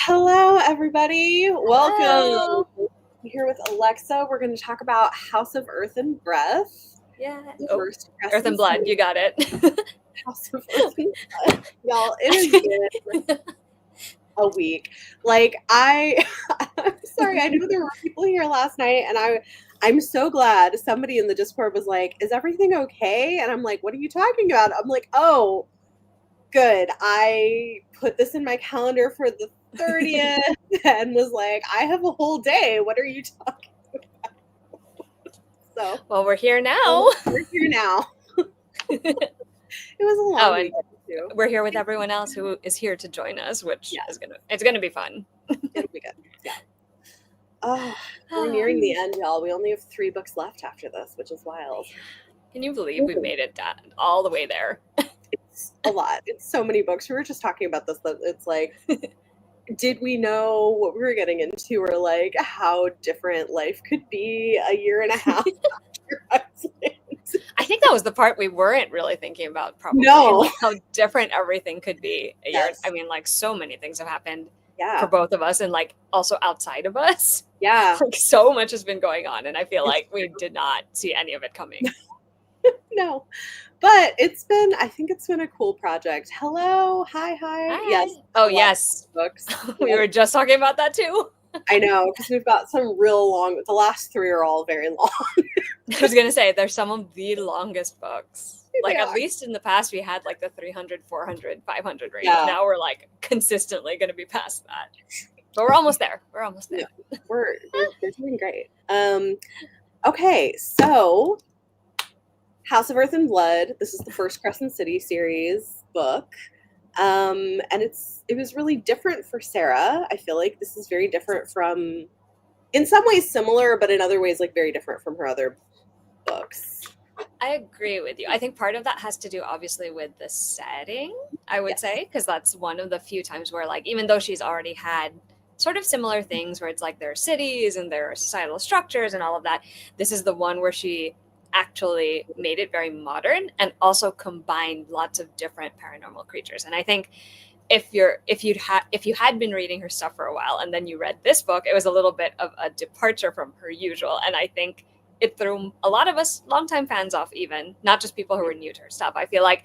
Hello, everybody. Welcome. Hello. I'm here with Alexa. We're going to talk about House of Earth and Breath. Yeah. The Oh, first Earth and Crescent Blood. City You got it. House of Earth and Blood. Y'all, it has been a week. I'm sorry, I knew there were people here last night, and I'm so glad somebody in the Discord was like, "Is everything okay?" And I'm like, "What are you talking about?" I'm like, "Oh, good. I put this in my calendar for the 30th and was like, I have a whole day. What are you talking about?" So, Well, we're here now. we're here now. It was a long And weekend too. we're here with everyone else who is here to join us, which Yeah. is gonna be fun. It'll be good. Yeah. Oh, we're nearing the end, y'all. We only have 3 books left after this, which is wild. Can you believe we've made it all the way there? It's a lot. It's so many books. We were just talking about this, that it's like, did we know what we were getting into, or like how different life could be a year and a half after Iceland? I think that was the part we weren't really thinking about, probably. No. Like how different everything could be a year. Yes. I mean, like so many things have happened Yeah. for both of us, and like also outside of us. Yeah. Like so much has been going on, and I feel It's like we true. did not see any of it coming. No. But I think it's been a cool project. Hello. Hi. Hi. Yes. Oh, yes. Books. We were just talking about that too. I know, because we've got some real long, the last 3 are all very long. I was going to say, there's some of the longest books. Like, Yeah. at least in the past, we had like the 300, 400, 500 range. Yeah. Now we're like consistently going to be past that. But we're almost there. We're almost there. Yeah, we're doing great. Okay, so House of Earth and Blood. This is the first Crescent City series book. And it was really different for Sarah. I feel like this is very different from, in some ways similar, but in other ways like very different from her other books. I agree with you. I think part of that has to do obviously with the setting, I would say, because that's one of the few times where, like, even though she's already had sort of similar things where it's like there are cities and there are societal structures and all of that, this is the one where she actually made it very modern and also combined lots of different paranormal creatures. And I think if you had been reading her stuff for a while and then you read this book, it was a little bit of a departure from her usual. And I think it threw a lot of us longtime fans off, even not just people who were new to her stuff. I feel like,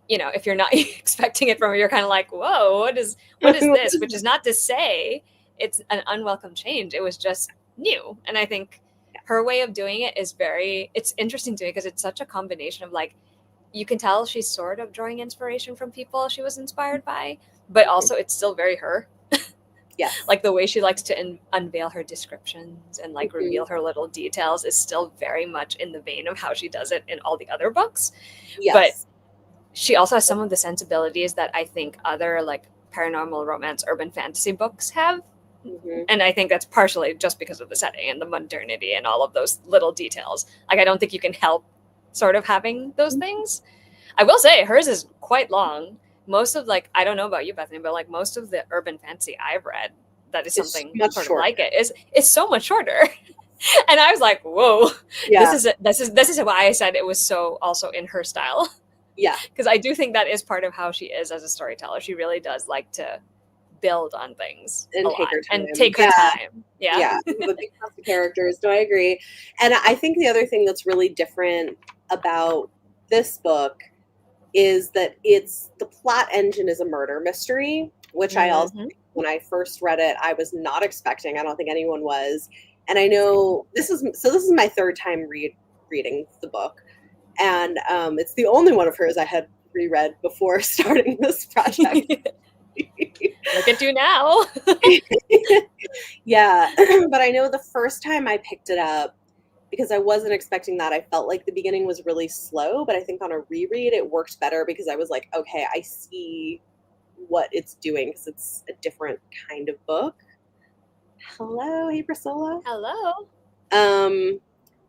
if you're not expecting it from her, you're kind of like, whoa, what is this? Which is not to say it's an unwelcome change. It was just new. And I think her way of doing it is it's interesting to me because it's such a combination of, like, you can tell she's sort of drawing inspiration from people she was inspired by, but also it's still very her. Yeah. Like the way she likes to unveil her descriptions and like reveal her little details is still very much in the vein of how she does it in all the other books. Yes. But she also has some of the sensibilities that I think other like paranormal romance, urban fantasy books have. Mm-hmm. And I think that's partially just because of the setting and the modernity and all of those little details. Like, I don't think you can help sort of having those things. I will say hers is quite long. Most of, like, I don't know about you, Bethany, but like most of the urban fantasy I've read that is something sort of like it is so much shorter. And I was like, whoa, yeah. This is why I said it was so also in her style. Yeah. Because I do think that is part of how she is as a storyteller. She really does like to build on things and take her time. Yeah. The big cast of characters. No, I agree. And I think the other thing that's really different about this book is that the plot engine is a murder mystery, which I also, when I first read it, I was not expecting. I don't think anyone was. And I know this is my 3rd time reading the book. And it's the only one of hers I had reread before starting this project. Look at you now. Yeah. But I know the first time I picked it up, because I wasn't expecting that, I felt like the beginning was really slow, but I think on a reread it worked better because I was like, okay, I see what it's doing because it's a different kind of book. Hello, hey Priscilla. Hello.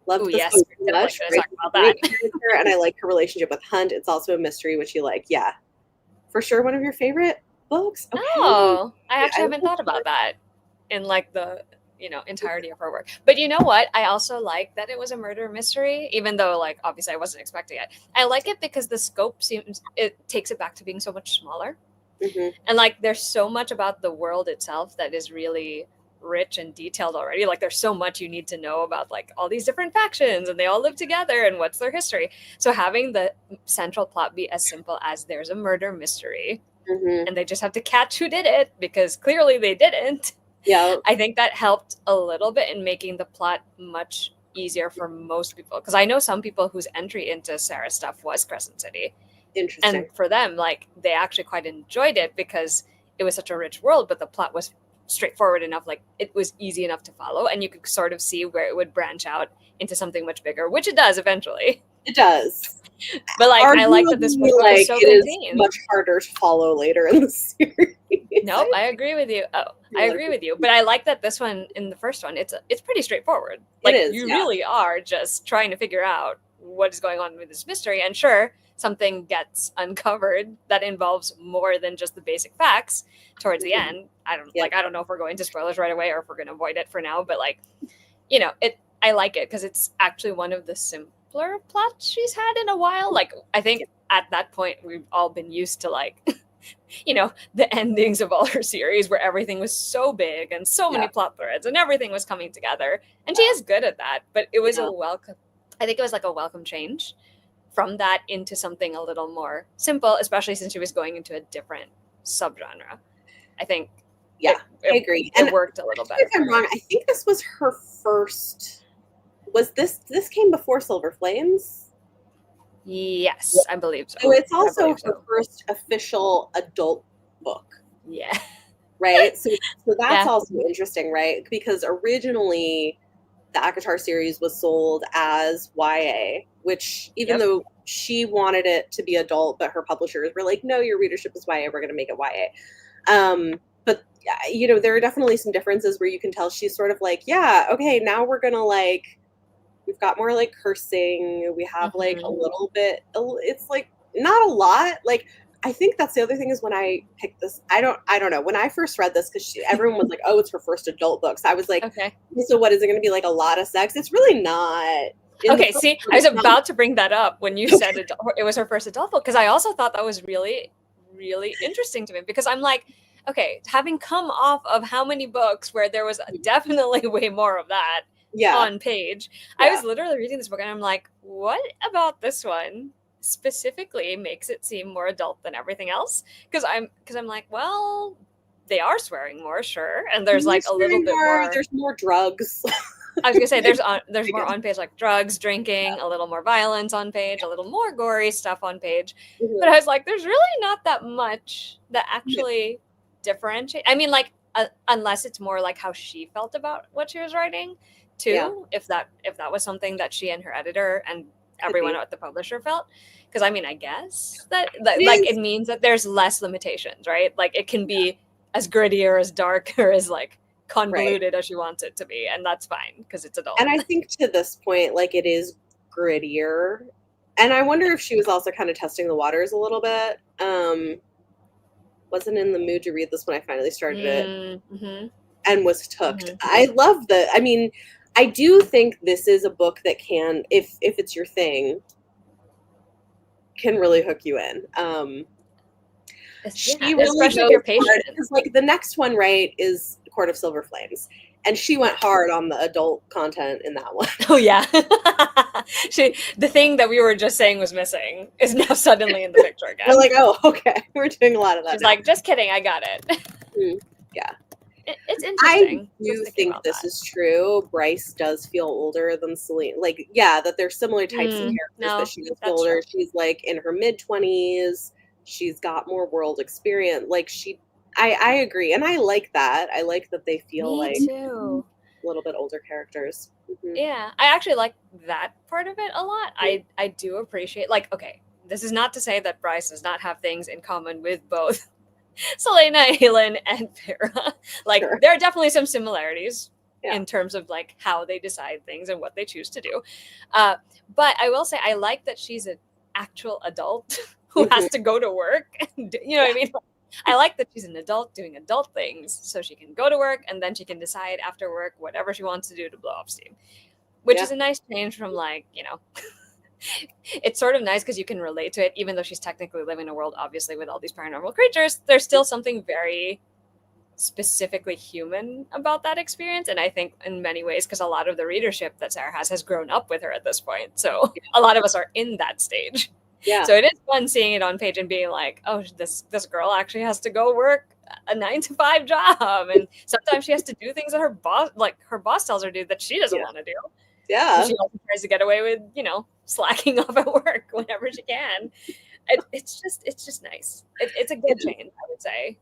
Love this book so much. Talk about that. And I like her relationship with Hunt. It's also a mystery, which you like. Yeah, for sure, one of your favorite books. Okay. Oh, I actually haven't thought about that in like the entirety of her work. But you know what? I also like that it was a murder mystery, even though like obviously I wasn't expecting it. I like it because the scope it takes it back to being so much smaller. Mhm. And like there's so much about the world itself that is really rich and detailed already. Like there's so much you need to know about like all these different factions and they all live together and what's their history. So having the central plot be as simple as there's a murder mystery Mhm. and they just have to catch who did it because clearly they didn't. Yeah. I think that helped a little bit in making the plot much easier for most people, because I know some people whose entry into Sarah's stuff was Crescent City, and Interesting. for them, like they actually quite enjoyed it because it was such a rich world, but the plot was straightforward enough, like it was easy enough to follow, and you could sort of see where it would branch out into something much bigger, which it does eventually. It does. But like I like that this Arguably, first book is like, so it is contained. much harder to follow later in the series. Nope, I agree with you. Oh, I agree with you. But I like that this one, in the first one, it's pretty straightforward. It Like is, you yeah. really are just trying to figure out what is going on with this mystery. And sure, something gets uncovered that involves more than just the basic facts towards the Mhm. end. I don't Yeah. like I don't know if we're going to spoilers right away or if we're going to avoid it for now, but like, you know, I like it because it's actually one of the simpler plots she's had in a while. Like I think at that point we've all been used to like you know, the endings of all her series where everything was so big and so many plot threads and everything was coming together. And she is good at that, but it was a welcome, I think it was like a welcome change from that into something a little more simple, especially since she was going into a different subgenre. I think I agree. It worked a little better. If I'm wrong, I think this was her first. Was this came before Silver Flames? Yes, I believe so. So it's also her first official adult book. Yeah. Right? So that's also interesting, right? Because originally the ACOTAR series was sold as YA, which even though she wanted it to be adult, but her publishers were like, no, your readership is YA, we're going to make it YA. But you know, there are definitely some differences where you can tell she's sort of like, yeah, okay, now we're going to like, we've got more like cursing. We have like a little bit, it's like not a lot. Like, I think that's the other thing is when I picked this, I don't know. When I first read this, because everyone was like, oh, it's her first adult book. So I was like, okay, so what is it going to be, like a lot of sex? It's really not. Okay, see, I was about to bring that up when you said it was her first adult book, because I also thought that was really, really interesting to me, because I'm like, okay, having come off of how many books where there was definitely way more of that on page, I was literally reading this book and I'm like, what about this one specifically makes it seem more adult than everything else? Because I'm like, well, they are swearing more, sure, and there's like a little bit more. There's more drugs. I was gonna say there's more on page, like drugs, drinking, a little more violence on page, a little more gory stuff on page. But I was like, there's really not that much that actually differentiate. I mean, like unless it's more like how she felt about what she was writing, too. If that was something that she and her editor and everyone at the publisher felt. Because I mean, I guess that like it means that there's less limitations, right? Like it can be as gritty or as dark or as like convoluted as she wants it to be, and that's fine because it's adult. And I think to this point, like it is grittier, and I wonder if she was also kind of testing the waters a little bit. Wasn't in the mood to read this when I finally started it, and was hooked. I love the. I mean, I do think this is a book that can, if it's your thing, can really hook you in. She really especially goes if you're patient. because like the next one, right, is Court of Silver Flames, and she went hard on the adult content in that one. Oh yeah, the thing that we were just saying was missing is now suddenly in the picture again. We're like, oh, okay, we're doing a lot of that. She's like, just kidding, I got it. Yeah, it's interesting. I do think this is true. Bryce does feel older than Celine. Like, yeah, that they're similar types of characters, but she does feel older. True. She's like in her mid-20s. She's got more world experience. Like I agree, and I like that. I like that they feel like a little bit older characters. Yeah, I actually like that part of it a lot. I do appreciate, like, okay, this is not to say that Bryce does not have things in common with both Selena, Helen, and Farah. Like, there are definitely some similarities in terms of like how they decide things and what they choose to do. But I will say I like that she's an actual adult who has to go to work. You know what I mean? I like that she's an adult doing adult things, so she can go to work and then she can decide after work whatever she wants to do to blow off steam, which is a nice change from like, you know, it's sort of nice because you can relate to it, even though she's technically living in a world, obviously, with all these paranormal creatures. There's still something very specifically human about that experience. And I think in many ways, because a lot of the readership that Sarah has grown up with her at this point. So a lot of us are in that stage. Yeah. So it is fun seeing it on page and being like, oh, this girl actually has to go work a 9-to-5 job. And sometimes she has to do things that her boss tells her to do that she doesn't want to do. Yeah. So she also tries to get away with, slacking off at work whenever she can. It's just nice. It's a good change, I would say.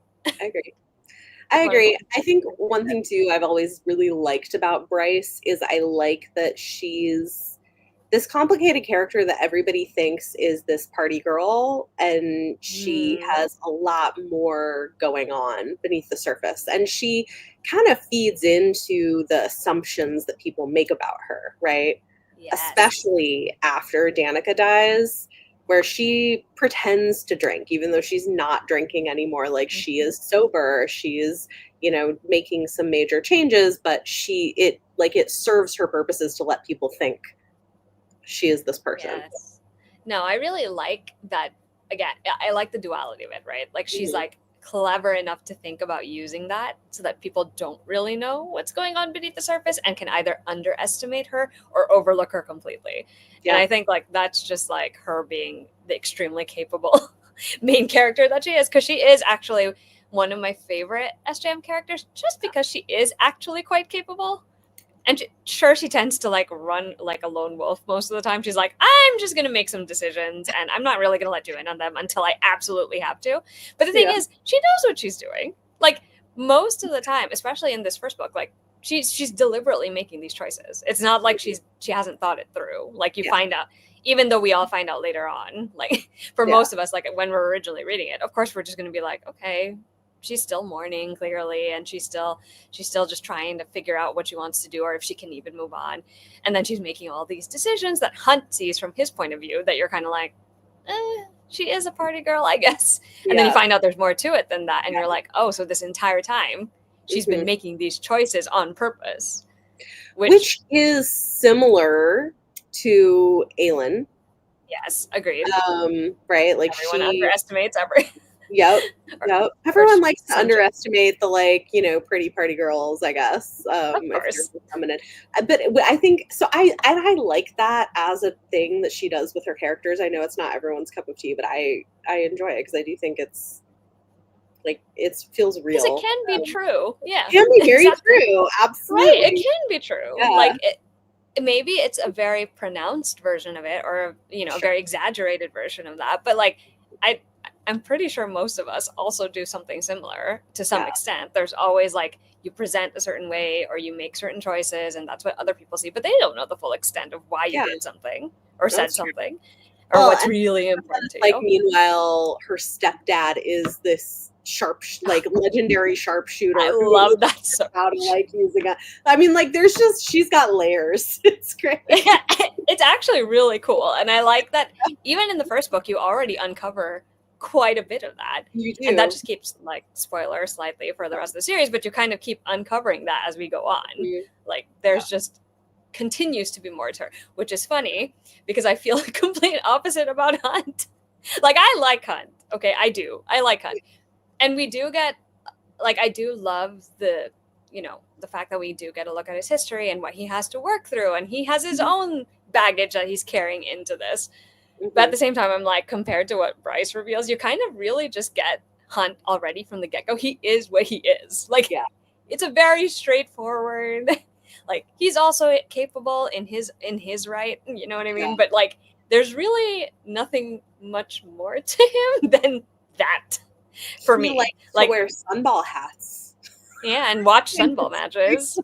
I agree. I think one thing too I've always really liked about Bryce is I like that she's this complicated character that everybody thinks is this party girl, and she has a lot more going on beneath the surface, and she kind of feeds into the assumptions that people make about her, right? Yes. Especially after Danica dies, where she pretends to drink, even though she's not drinking anymore. Like, she is sober. She is, making some major changes, but it serves her purposes to let people think she is this person. Yes. No, I really like that. Again, I like the duality of it, right? Like, she's like clever enough to think about using that so that people don't really know what's going on beneath the surface and can either underestimate her or overlook her completely. Yeah. And I think like that's just like her being the extremely capable main character that she is, because she is actually one of my favorite SJM characters just because she is actually quite capable. And she tends to like run like a lone wolf most of the time. She's like, I'm just going to make some decisions and I'm not really going to let you in on them until I absolutely have to. But the thing is, she knows what she's doing. Like, most of the time, especially in this first book, like she's deliberately making these choices. It's not like she hasn't thought it through. Like, you find out, even though we all find out later on, like for most of us, like when we're originally reading it, of course, we're just going to be like, okay, she's still mourning clearly, and she's still just trying to figure out what she wants to do or if she can even move on. And then she's making all these decisions that Hunt sees from his point of view that you're kind of like, she is a party girl, I guess. And then you find out there's more to it than that. And you're like, oh, so this entire time she's been making these choices on purpose. Which is similar to Aelin. Yes, agreed. Right? Like, everyone underestimates every... Yep. Everyone likes to underestimate the pretty party girls, I guess. Of course. Feminine. But I think so. I like that as a thing that she does with her characters. I know it's not everyone's cup of tea, but I enjoy it because I do think it's like it feels real. Because it can be true. Yeah. It can be very true. Absolutely. Right. It can be true. Yeah. Like maybe it's a very pronounced version of it, or a very exaggerated version of that. But like I'm pretty sure most of us also do something similar to some extent. There's always like you present a certain way or you make certain choices, and that's what other people see, but they don't know the full extent of why you did something or said something or what's really important to you. Meanwhile, her stepdad is this legendary sharpshooter. I love that so how to use a gun. I mean, like, she's got layers. It's great. It's actually really cool, and I like that. Even in the first book, you already uncover quite a bit of that. You do. And that just keeps, like, spoiler slightly for the rest of the series, but you kind of keep uncovering that as we go on. Like, there's just continues to be more to her, which is funny because I feel the complete opposite about Hunt. Like, I like Hunt. Okay, I do. I like Hunt. And we do get, like, I do love the fact that we do get a look at his history and what he has to work through, and he has his own baggage that he's carrying into this. But at the same time, I'm like, compared to what Bryce reveals, you kind of really just get Hunt already from the get-go. He is what he is. Like, it's a very straightforward, like, he's also capable in his right, you know what I mean? Yeah. But like, there's really nothing much more to him than that for me. Like wear sunball hats. Yeah, and watch sunball matches.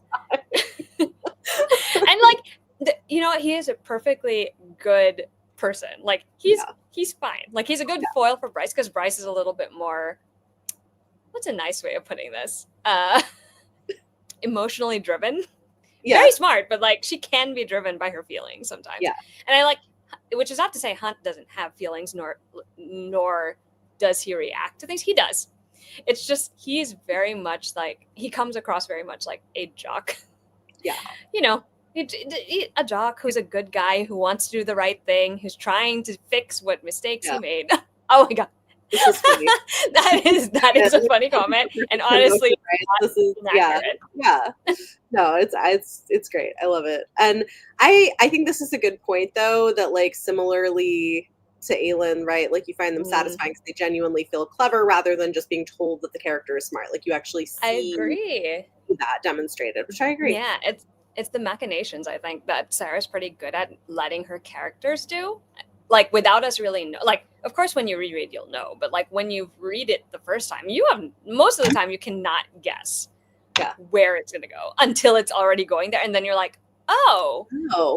And like, he is a perfectly good person. Like, he's fine. Like, he's a good foil for Bryce because Bryce is a little bit more, what's a nice way of putting this? Emotionally driven. Very smart, but like, she can be driven by her feelings sometimes. Yeah. And I like, which is not to say Hunt doesn't have feelings, nor does he react to things. He does. It's just, he's very much like, he comes across very much like a jock. Yeah. A jock who's a good guy who wants to do the right thing, who's trying to fix what mistakes he made. Oh my god, this is funny. that is a funny comment, and honestly, right? This is inaccurate. No, it's great. I love it, and I think this is a good point though, that like similarly to Aelin, right? Like you find them satisfying because they genuinely feel clever rather than just being told that the character is smart. Like you actually I see agree. that demonstrated, which I agree. Yeah, it's the machinations, I think, that Sarah's pretty good at letting her characters do, like without us really know. Like, of course, when you reread, you'll know, but like when you read it the first time, you have most of the time you cannot guess where it's going to go until it's already going there, and then you're like, oh.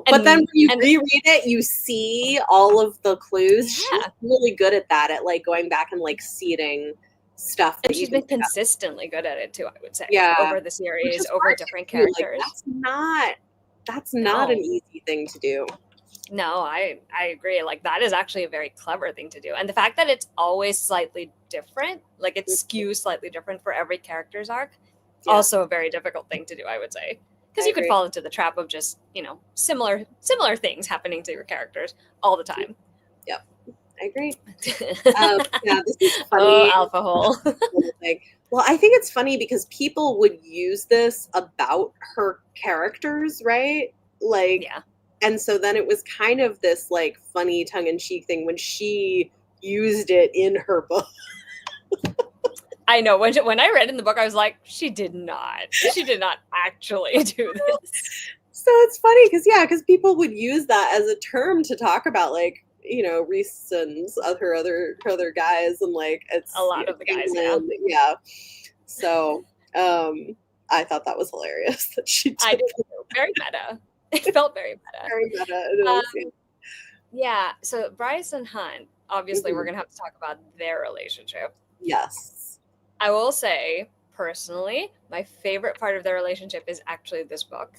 But then when you reread it, you see all of the clues. She's really good at that, at like going back and like seeding stuff. And she's been consistently good at it too, I would say. Over the series, over different too. characters. Like, that's not an easy thing to do. No, I agree. Like that is actually a very clever thing to do. And the fact that it's always slightly different, like it skews slightly different for every character's arc, also a very difficult thing to do, I would say. Because you could fall into the trap of just, similar things happening to your characters all the time. Yep. I agree. This is funny. Oh, alpha hole. Well, I think it's funny because people would use this about her characters, right? Like, and so then it was kind of this like funny tongue-in-cheek thing when she used it in her book. I know. When I read in the book, I was like, she did not actually do this. So it's funny because people would use that as a term to talk about like, Reese and her other guys, and like it's a lot of the guys. Yeah. So I thought that was hilarious that she did. I did too. Very meta. It felt very meta. Very meta. Yeah. So Bryce and Hunt, obviously we're gonna have to talk about their relationship. Yes. I will say, personally, my favorite part of their relationship is actually this book.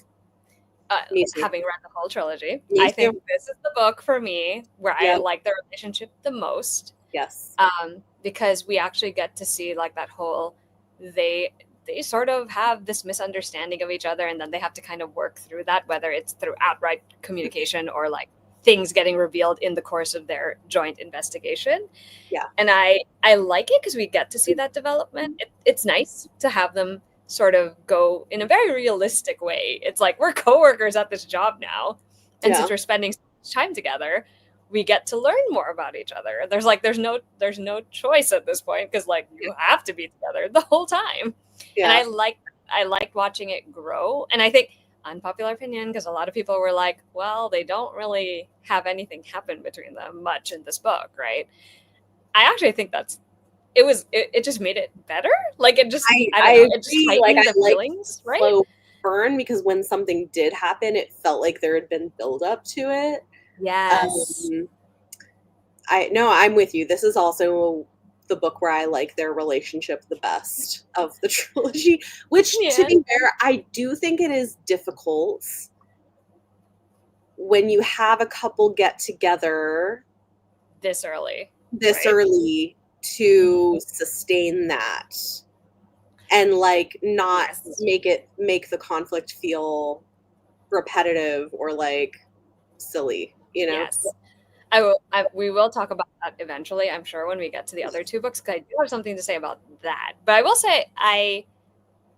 Having read the whole trilogy, I think this is the book for me where I like their relationship the most. Yes. Because we actually get to see like that whole they sort of have this misunderstanding of each other, and then they have to kind of work through that, whether it's through outright communication or like things getting revealed in the course of their joint investigation. Yeah. And I like it because we get to see that development. It's nice to have them sort of go in a very realistic way. It's like, we're coworkers at this job now. And since we're spending so much time together, we get to learn more about each other. There's no choice at this point, because like you have to be together the whole time. And I like watching it grow. And I think, unpopular opinion, because a lot of people were like, well, they don't really have anything happen between them much in this book, right? I actually think it just made it better. Like it just, it just heightened the feelings, right? Slow burn, because when something did happen, it felt like there had been build up to it. Yes. I'm with you. This is also the book where I like their relationship the best of the trilogy, which to be fair, I do think it is difficult when you have a couple get together this early to sustain that and like not make the conflict feel repetitive or like silly, Yes. We will talk about that eventually, I'm sure, when we get to the other two books, because I do have something to say about that. But I will say I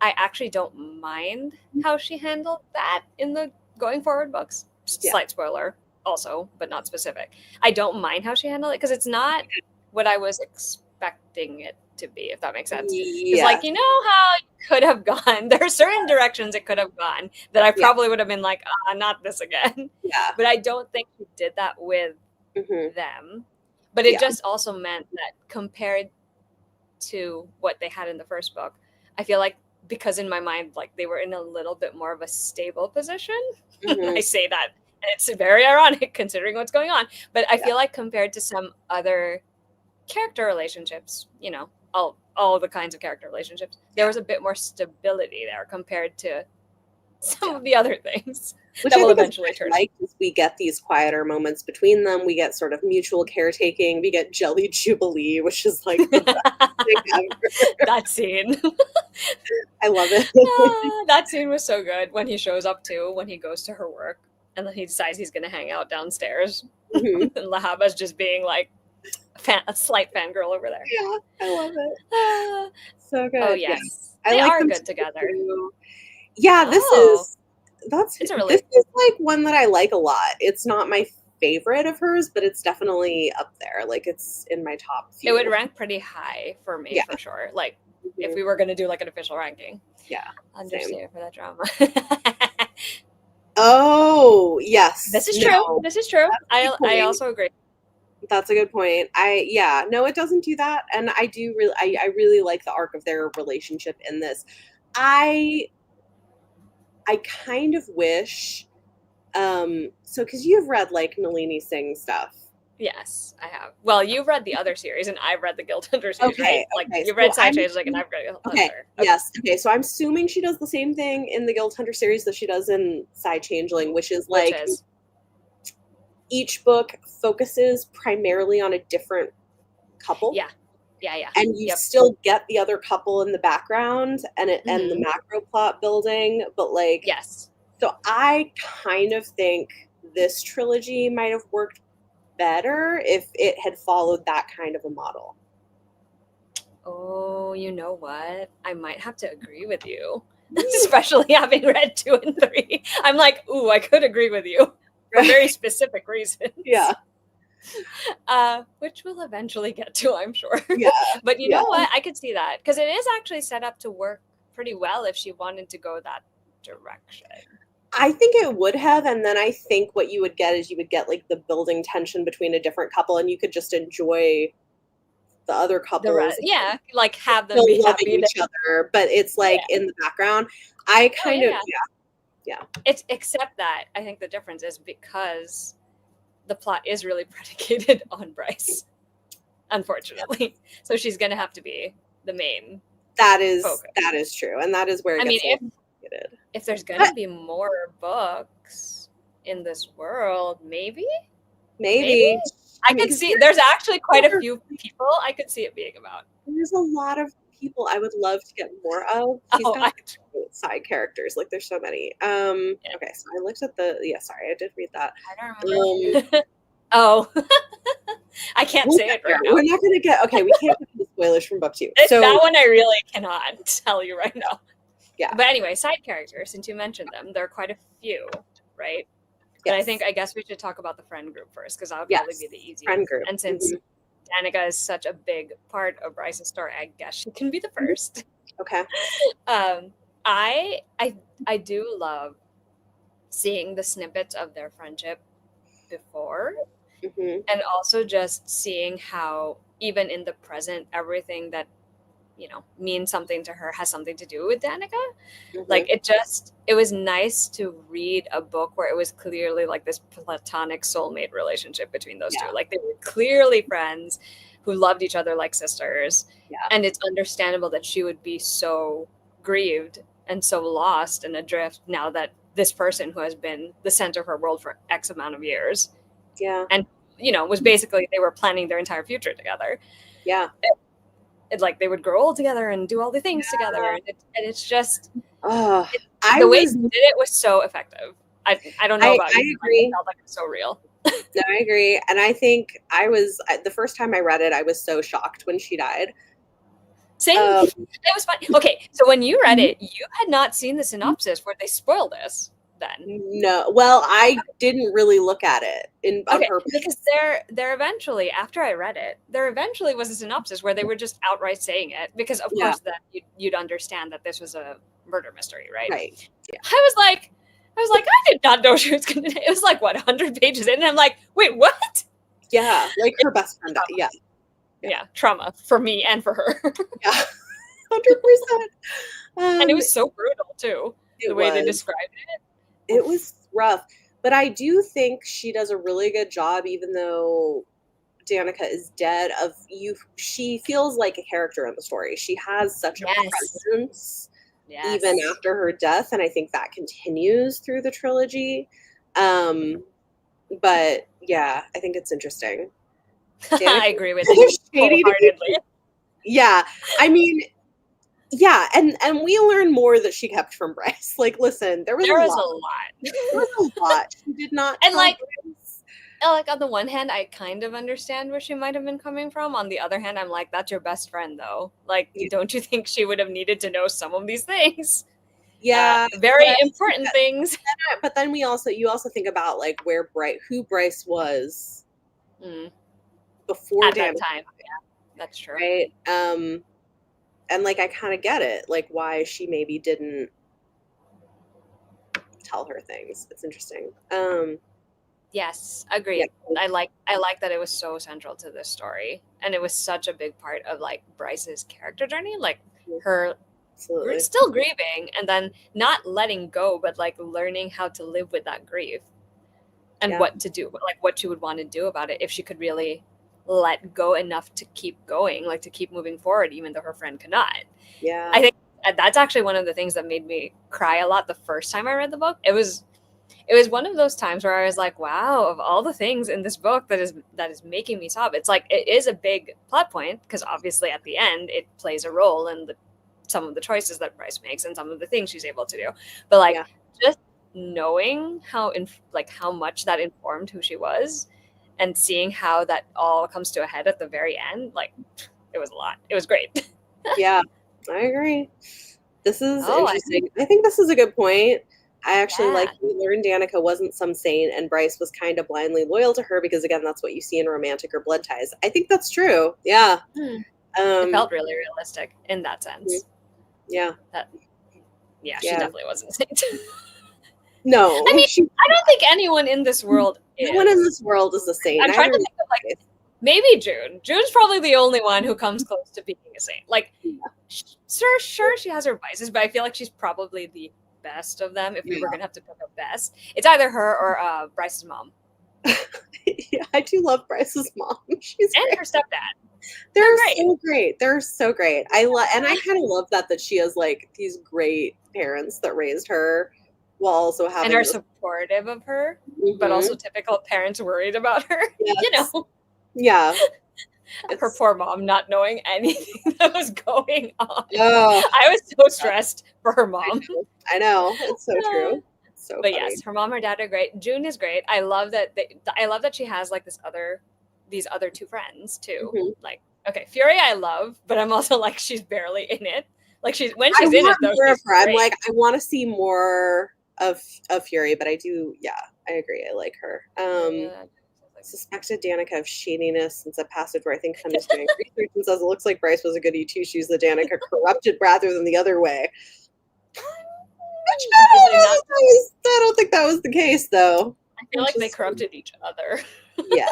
actually don't mind how she handled that in the going forward books. Slight spoiler also, but not specific. I don't mind how she handled it because it's not what I was expecting it to be, if that makes sense. Because like, how it could have gone. There are certain directions it could have gone that I probably would have been like, not this again. Yeah. But I don't think she did that with them. But it just also meant that compared to what they had in the first book, I feel like, because in my mind, like they were in a little bit more of a stable position. I say that, and it's very ironic considering what's going on. But I feel like compared to some other character relationships, all the kinds of character relationships, there was a bit more stability there compared to some of the other things. which That I will think is eventually what turn. I like, is we get these quieter moments between them. We get sort of mutual caretaking. We get Jelly Jubilee, which is like the best thing ever. That scene. I love it. That scene was so good when he shows up too, when he goes to her work and then he decides he's gonna hang out downstairs. Mhm. And Lahaba's just being like a slight fangirl over there. Yeah, I love it. So good. Oh Yeah, yes. I They like are them good together. too. Yeah, Oh. It's a this really is like one that I like a lot. It's not my favorite of hers, but it's definitely up there. Like it's in my top it would few. rank pretty high for me Yeah. for sure. Like if Mhm. we were gonna do like an official ranking. Yeah. Understand for that drama. Oh, yes. This is true. No, This is true. that's a good I point. also agree. That's a good point. Yeah, no, it doesn't do that. And I really like the arc of their relationship in this. I kind of wish, so because you've read like Nalini Singh stuff. Yes, I have. Well, you've read the other series, and I've read the Guild Hunter series, right? Like Okay. you've So read Side Change, like, and I've read Guild okay, Hunter. Okay. yes. Okay, so I'm assuming she does the same thing in the Guild Hunter series that she does in Side Changeling, which is Which like is each book focuses primarily on a different couple. yeah. And you Yep. still get the other couple in the background and and the Mhm. macro plot building, but like Yes. so I kind of think this trilogy might have worked better if it had followed that kind of a model. Oh, you know what? I might have to agree with you, especially having read 2 and 3. I'm like, ooh, I could agree with you for very specific reasons. Yeah. Which we'll eventually get to, I'm sure. Yeah. But you know what? I could see that because it is actually set up to work pretty well if she wanted to go that direction. I think it would have, and then I think what you would get is you would get like the building tension between a different couple, and you could just enjoy the other couples Yeah, like have them still be loving happy. each other, but it's like in the background. I kind of yeah. It's except that I think the difference is because the plot is really predicated on Bryce, unfortunately. So she's gonna have to be the main. That is focus. true, and that is where it gets if there's gonna be more books in this world, maybe. I could see there's actually quite a few people I could see it being about. There's a lot of people I would love to get more of. She's got side characters, like there's so many. Okay, so I looked at sorry, I did read that. I don't remember. Oh, I can't say it right now. We're not gonna get we can't get the spoilers from book 2. So that one I really cannot tell you right now. Yeah. But anyway, side characters, since you mentioned them, there are quite a few, right? But I guess we should talk about the friend group first, because that would probably be the easiest. Friend group. And since Danica is such a big part of Bryce's story, I guess she can be the first. Okay. I do love seeing the snippets of their friendship before, and also just seeing how even in the present, everything that means something to her has something to do with Danica. Like it was nice to read a book where it was clearly like this platonic soulmate relationship between those two. Like they were clearly friends who loved each other like sisters. And it's understandable that she would be so grieved and so lost and adrift now that this person who has been the center of her world for X amount of years. And was basically they were planning their entire future together. It like they would grow old together and do all the things together, and it's just the way she did it was so effective. I don't know about you. I agree. It felt like it was so real. No, I agree, and I think the first time I read it, I was so shocked when she died. Same. It was fun. Okay, so when you read it, you had not seen the synopsis where they spoil this. Then no, well, I didn't really look at it on purpose, because there eventually, after I read it, there eventually was a synopsis where they were just outright saying it, because of course that you'd understand that this was a murder mystery, right? Right. Yeah. I was like, I did not know she was gonna. It was like 100 pages in, and I'm like, wait, what? Yeah, like her best friend. Yeah, trauma for me and for her. 100%. And it was so brutal too. The way they described it. It was rough, but I do think she does a really good job, even though Danica is dead. She feels like a character in the story. She has such a presence even Yes. after her death, and I think that continues through the trilogy. But yeah, I think it's interesting. Danica I agree with is you shady to me. wholeheartedly. Yeah, I mean, yeah, and we learn more that she kept from Bryce. Like, listen, there was a There is lot. a lot. There was a lot. She did not And tell like, Bryce. like on the one hand, I kind of understand where she might have been coming from. On the other hand, I'm like, that's your best friend, though. Like, Yeah, don't you think she would have needed to know some of these things? yeah, Very important things. but then you also think about like who Bryce was before At that Danica, time. Yeah, that's true. right? And like I kind of get it, like why she maybe didn't tell her things. It's interesting. Yes, Yeah, agreed. I like that it was so central to this story, and it was such a big part of like Bryce's character journey, like her absolutely. still grieving and then not letting go, but like learning how to live with that grief and Yeah, what to do, like what she would want to do about it if she could really let go enough to keep going, like to keep moving forward, even though her friend could not. yeah, I think that's actually one of the things that made me cry a lot the first time I read the book. It was one of those times where I was like, wow, of all the things in this book that is making me sob, it's like it is a big plot point because obviously at the end it plays a role in some of the choices that Bryce makes and some of the things she's able to do. But like yeah, just knowing how much that informed who she was and seeing how that all comes to a head at the very end, like it was a lot. It was great. yeah. I agree. This is Oh, interesting. I think this is a good point. I actually yeah. like we learned Danica wasn't some saint and Bryce was kind of blindly loyal to her because again, that's what you see in romantic or blood ties. I think that's true. Yeah. It Um felt really realistic in that sense. yeah. That she Yeah. definitely wasn't a saint. I No, mean, I don't think anyone in this world no one in is. this world is a saint. I'm trying Neither to think of like maybe June. June's probably the only one who comes close to being a saint. Like, sure, she has her vices, but I feel like she's probably the best of them. If we were gonna have to pick a best, it's either her or Bryce's mom yeah, I do love Bryce's mom. She's and great. her stepdad. They're great. so great. They're so great. And I kind of love that she has like these great parents that raised her while also And having are this. supportive of her, but also typical parents worried about her. Yes. You know. Yeah. Her poor mom not knowing anything that was going on. Oh, I was so stressed for her mom. I know. It's so true. It's so But funny. yes, her mom, her dad are great. June is great. I love that. I love that she has like these other two friends too. Like, okay, Fury, I love, but I'm also like she's barely in it. Like she's in it though. I'm like I want to see more of Fury, but I do. Yeah, I agree. I like her. Suspected Danica of shadiness since a passage where I think Hunter's doing research and says it looks like Bryce was a goody two shoes. The Danica corrupted rather than the other way. I don't think that was the case, though. I feel like they corrupted each other. Yeah,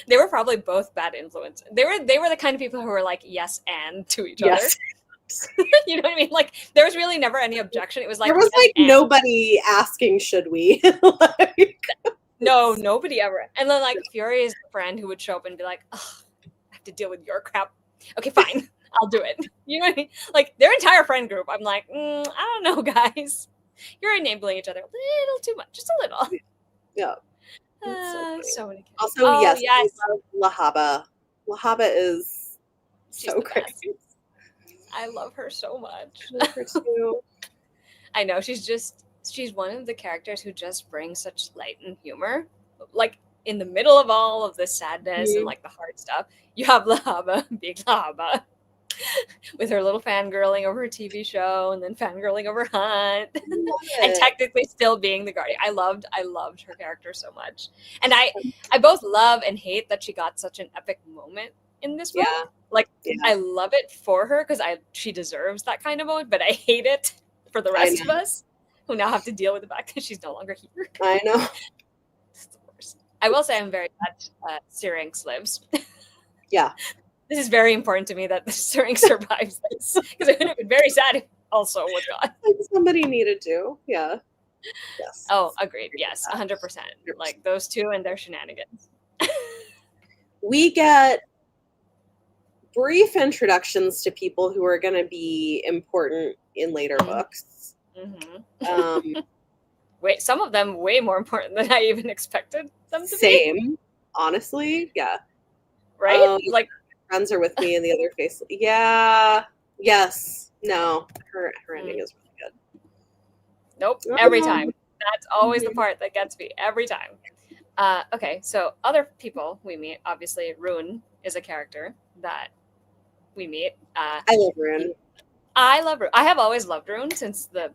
they were probably both bad influences. They were the kind of people who were like yes and to each other. You know what I mean? Like there was really never any objection. It was like there was like nobody asking, should we? Like, no, nobody ever. And then like Fury is the friend who would show up and be like, oh, I have to deal with your crap. Okay, fine. I'll do it. You know what I mean? Like their entire friend group, I'm like, I don't know, guys. You're enabling each other a little too much, just a little. Yeah. So many kids. Also, yes, I love Lahaba. Lahaba is so great. Best. I love her so much. I love her too. I know she's one of the characters who just brings such light and humor. Like in the middle of all of the sadness and like the hard stuff, you have Lahaba, big Lahaba, with her little fangirling over her TV show and then fangirling over Hunt, and technically still being the guardian. I loved her character so much, and I both love and hate that she got such an epic moment in this book. I love it for her because she deserves that kind of moment, but I hate it for the rest of us who now have to deal with the fact that she's no longer here. I know. It's the worst. I will say I'm very glad Syrinx lives. Yeah. This is very important to me that Syrinx survives this because it would have been very sad if also was gone. Somebody needed to. Yeah. Yes. Oh, agreed. Yes, 100%. Like those two and their shenanigans. We get brief introductions to people who are going to be important in later books. Wait, some of them way more important than I even expected them to be. Same, honestly, yeah. Right? Like, friends are with me, and the other face. Yeah. Yes. No. Her ending is really good. Nope. Every time. That's always the part that gets me every time. Okay, so other people we meet, obviously, Rune is a character that we meet. I love Rune. I love Rune. I have always loved Rune since the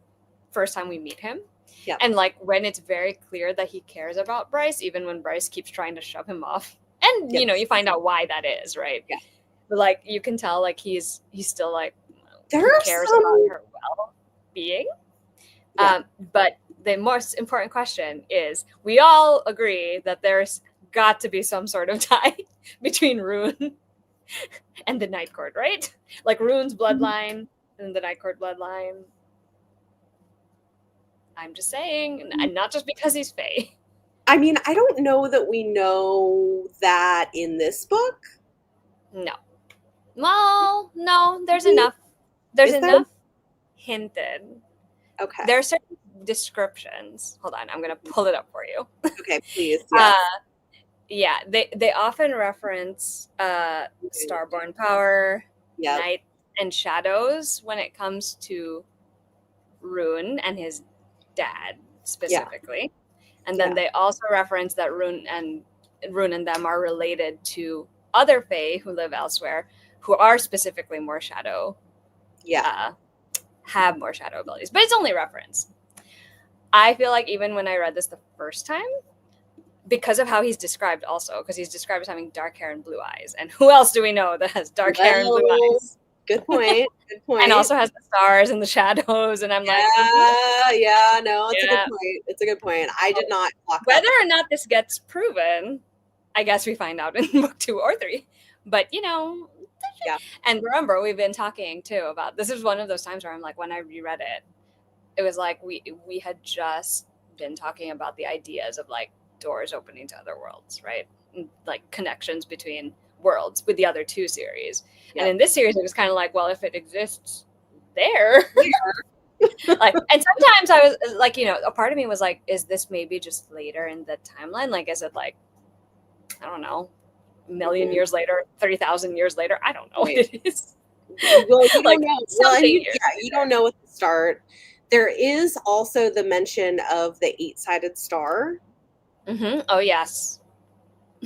first time we meet him. Yeah. And like when it's very clear that he cares about Bryce, even when Bryce keeps trying to shove him off. And you know, you find out why that is, right? Yeah. But like you can tell like he's still like he cares about her well-being. Yeah. But the most important question is we all agree that there's got to be some sort of tie between Rune and the Night Court, right? Like Rune's bloodline and the Night Court bloodline. I'm just saying, and not just because he's Fae. I mean, I don't know that we know that in this book. No. Well, no, there's enough. There's enough hinted. Okay. There are certain descriptions. Hold on, I'm going to pull it up for you. Okay, please. Yeah, they often reference Starborn power, night, and shadows when it comes to Rune and his dad specifically. And then they also reference that Rune and them are related to other Fae who live elsewhere who are specifically more shadow. Have more shadow abilities. But it's only reference. I feel like even when I read this the first time, because of how he's described also, because he's described as having dark hair and blue eyes. And who else do we know that has dark hair and blue eyes? Good point. Good point. And also has the stars and the shadows. And I'm like, no, it's a good point. It's a good point. I did not block whether or not this gets proven, I guess we find out in book 2 or 3. But you know, and remember, we've been talking too about this is one of those times where I'm like, when I reread it, it was like we had just been talking about the ideas of like doors opening to other worlds, right? And, like connections between worlds with the other 2 series. And in this series, it was kind of like, well, if it exists there, like, and sometimes I was like, you know, a part of me was like, is this maybe just later in the timeline? Like, is it like, I don't know, a million years later, 30,000 years later? I don't know what it is. Well, you don't know. Well, you don't know at the start. There is also the mention of the 8-sided star. Oh, yes.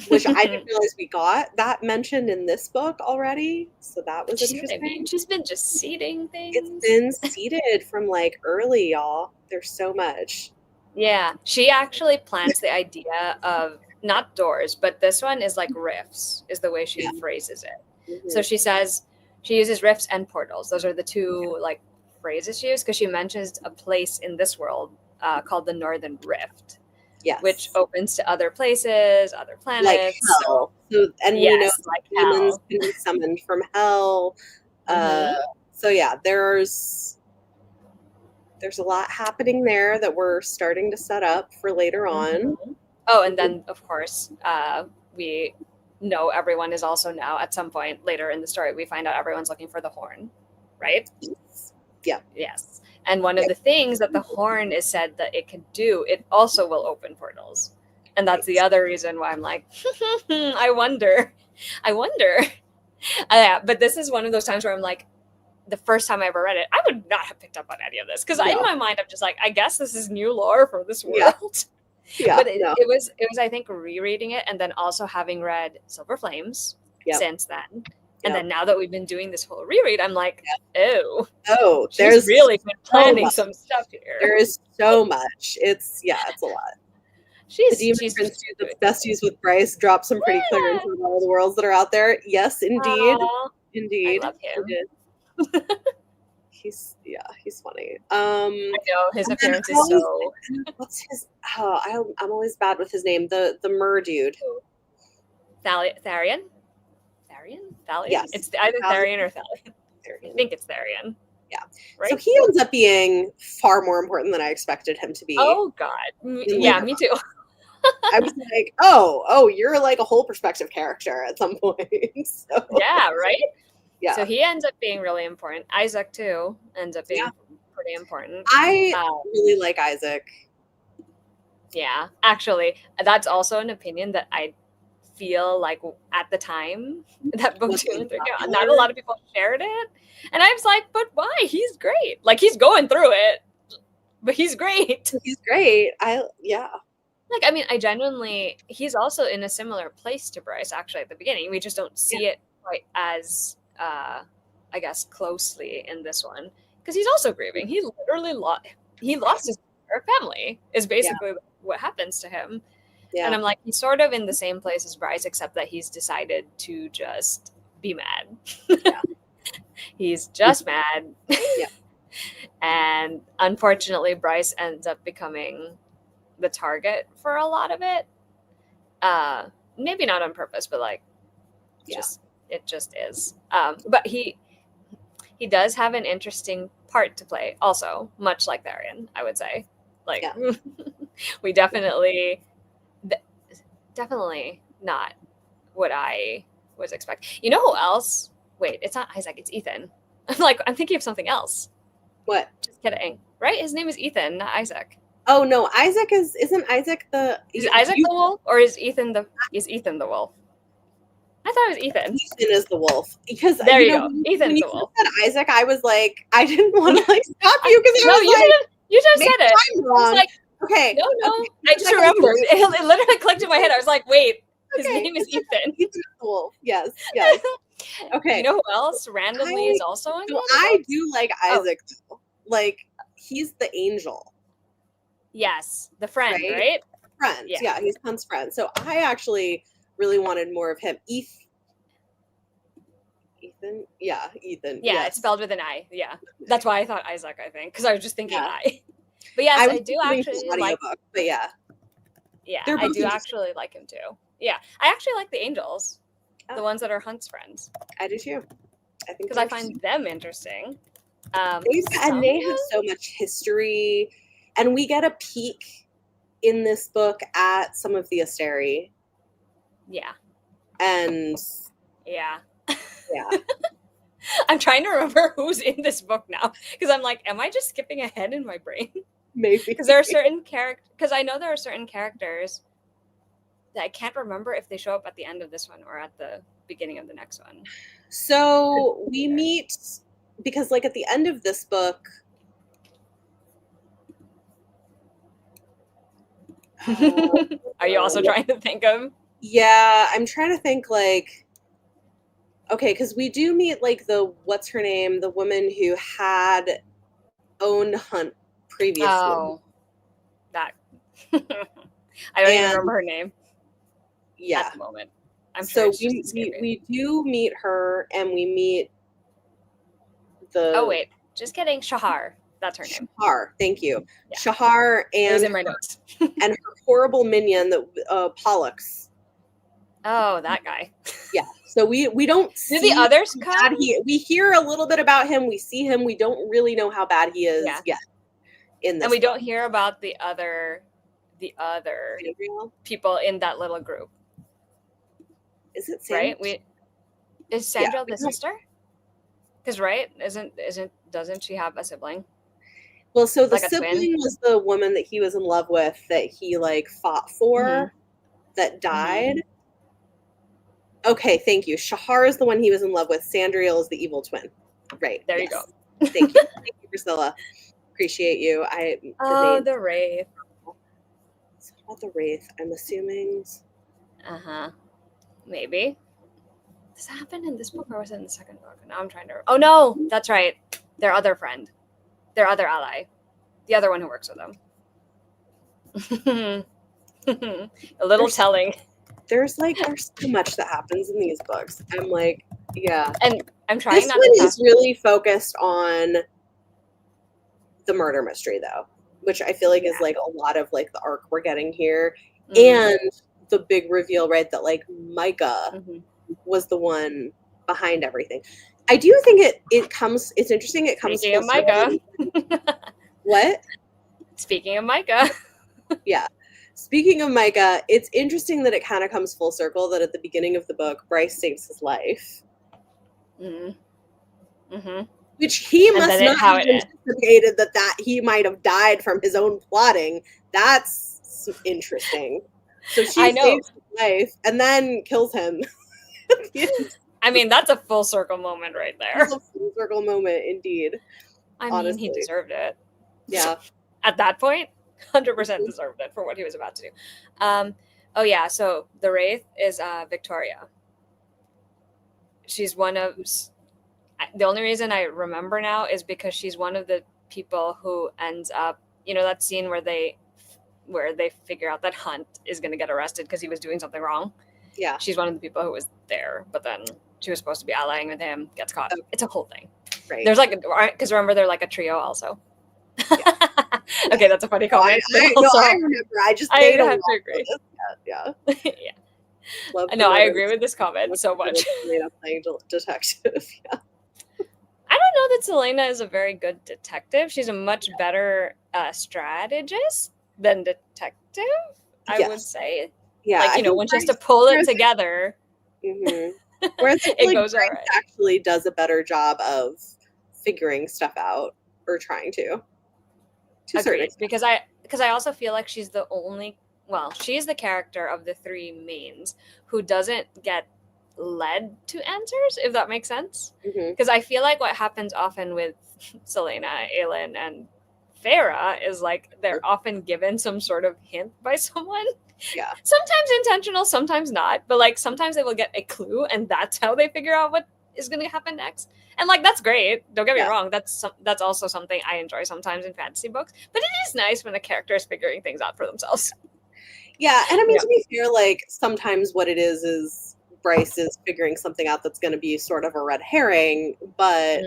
Which I didn't realize we got that mentioned in this book already. So that was interesting. She's been just seeding things. It's been seeded from like early, y'all. There's so much. Yeah. She actually plants the idea of not doors, but this one is like rifts, is the way she phrases it. So she says she uses rifts and portals. Those are the 2 like phrases she uses because she mentions a place in this world called the Northern Rift. Which opens to other places, other planets. Like hell. And we know like demons can be summoned from hell. So yeah, there's a lot happening there that we're starting to set up for later on. Oh, and then of course, we know everyone is also now at some point later in the story, we find out everyone's looking for the horn, right? Yeah. Yes. And one of the things that the horn is said that it can do, it also will open portals. And that's the other reason why I'm like, I wonder. But this is one of those times where I'm like, the first time I ever read it, I would not have picked up on any of this. Because in my mind, I'm just like, I guess this is new lore for this world. But it was, I think, rereading it and then also having read Silver Flames since then. And then now that we've been doing this whole reread, I'm like, there's really been planning some stuff here. There is so much. It's a lot. She's Prince that's best used with Bryce drops some pretty clear into all the worlds that are out there. Yes, indeed. Indeed. I love him. He's funny. I know his appearance is so. What's his? I'm always bad with his name. The mer dude. Tharian. Yes. It's either Tharian or Thalion. I think it's Tharian. Yeah. Right? So he ends up being far more important than I expected him to be. Oh God. Yeah, me too. I was like, oh, you're like a whole perspective character at some point. So. Yeah, right? Yeah. So he ends up being really important. Isaac too ends up being pretty important. I really like Isaac. Yeah, actually, that's also an opinion that I feel like at the time that book 2 and 3 came out, not a lot of people shared it. And I was like, but why? He's great. Like, he's going through it, but he's great. He's great. Like, I mean, I genuinely, he's also in a similar place to Bryce, actually, at the beginning. We just don't see it quite as, I guess, closely in this one. Because he's also grieving. He literally lost his family, is basically what happens to him. Yeah. And I'm like, he's sort of in the same place as Bryce, except that he's decided to just be mad. Yeah. He's just mad. Yeah. And unfortunately, Bryce ends up becoming the target for a lot of it. Maybe not on purpose, but like, it just is. But he does have an interesting part to play, also, much like Tharian, I would say. Like, we definitely not what I was expecting. You know who else? Wait, it's not Isaac, it's Ethan. I'm thinking of something else. What? Just kidding. Right? His name is Ethan, not Isaac. Oh no, Isaac isn't Isaac the Isaac the wolf, or is Ethan the wolf? I thought it was Ethan. Ethan is the wolf. Because there you go. Ethan's the wolf. When you said Isaac, I was like, I didn't want to stop you because you just said it. I was like, okay. No. Okay. I just remembered. It literally clicked in my head. I was like, wait, his name is Ethan. Ethan the wolf. Yes. Okay. You know who else randomly is also in it? I do like Isaac. Oh. Like, he's the angel. Yes, the friend, right? Friend. Yeah, he's Hunt's friend. So I actually really wanted more of him. Ethan? Yeah, Ethan. Yeah, yes. It's spelled with an I. Yeah. That's why I thought Isaac, I think, because I was just thinking I. But yes, I do actually like book, but yeah. Yeah, I do actually like him too. Yeah, I actually like the angels, the ones that are Hunt's friends. I do too. I think because I find them interesting. And they have so much history, and we get a peek in this book at some of the Asteri. Yeah. And yeah. I'm trying to remember who's in this book now, because I'm like, am I just skipping ahead in my brain? Maybe. Because there are certain because I know there are certain characters that I can't remember if they show up at the end of this one or at the beginning of the next one. So we meet, because like at the end of this book, are you also trying to think of? Yeah, I'm trying to think like, okay, because we do meet like what's her name, the woman who had owned Hunt previously. Oh, that. I don't even remember her name. Yeah. At the moment. I'm sure so we do meet her, and we meet the. Oh wait, just kidding. Shahar. That's her name. Shahar, thank you. Yeah. Shahar and it was in my notes. And her horrible minion, that Pollux. Oh, that guy. Yeah. So we don't see the others come? We hear a little bit about him. We see him. We don't really know how bad he is yet. In this, and we don't hear about the other people in that little group. Is it Sandra? Right? Is Sandra the sister? Because doesn't she have a sibling? Well, so the sibling was the woman that he was in love with, that he like fought for, that died. Mm-hmm. Okay, thank you. Shahar is the one he was in love with. Sandriel is the evil twin. Right. There you go. Thank you. Thank you, Priscilla. Appreciate you. The Wraith. It's about the Wraith, I'm assuming. Maybe. Does that happen in this book, or was it in the second book? Now I'm trying to. Oh no, that's right. Their other friend, their other ally, the other one who works with them. A little telling. There's so much that happens in these books. I'm like, yeah. And I'm trying this not one to. Is really focused on the murder mystery, though, which I feel like is like a lot of like the arc we're getting here, and the big reveal, right? That like Micah was the one behind everything. I do think it's interesting. It comes Speaking of Micah. What? Speaking of Micah. Yeah. Speaking of Micah, it's interesting that it kind of comes full circle, that at the beginning of the book, Bryce saves his life. Mm-hmm. Mm-hmm. Which he And must then not how have it anticipated that he might have died from his own plotting. That's interesting. So she I know. saves his life and then kills him. I mean, that's a full circle moment right It's there. a full circle moment, indeed. I mean, he Honestly, deserved it. yeah. At that point, 100% deserved it for what he was about to do. Oh yeah, so the Wraith is Victoria. She's one of the only reason I remember now is because she's one of the people who ends up, that scene where they figure out that Hunt is going to get arrested because he was doing something wrong. Yeah. She's one of the people who was there, but then she was supposed to be allying with him, gets caught. Okay. It's a whole thing. Right. There's because remember they're like a trio also. Yeah. Okay, that's a funny comment. I remember. I just I made a have to agree. Yeah. Yeah. Love No, I agree with this comment so much. Playing detective. Yeah. I don't know that Selena is a very good detective. She's a much better strategist than detective, I would say. Yeah. Like, when she has to pull it together, Mm-hmm. Whereas I feel it like goes all Bryce right. actually does a better job of figuring stuff out or trying to a certain Agreed. extent. Because I also feel like she's the only, she's the character of the three mains who doesn't get led to answers, if that makes sense. Because I feel like what happens often with Selena, Aelin, and Farah is like they're often given some sort of hint by someone. Yeah. Sometimes intentional, sometimes not. But like sometimes they will get a clue, and that's how they figure out what is going to happen next. And like that's great. Don't get me wrong. That's also something I enjoy sometimes in fantasy books. But it is nice when the character is figuring things out for themselves. Yeah, and I mean to be fair, like sometimes what it is Bryce is figuring something out that's going to be sort of a red herring, but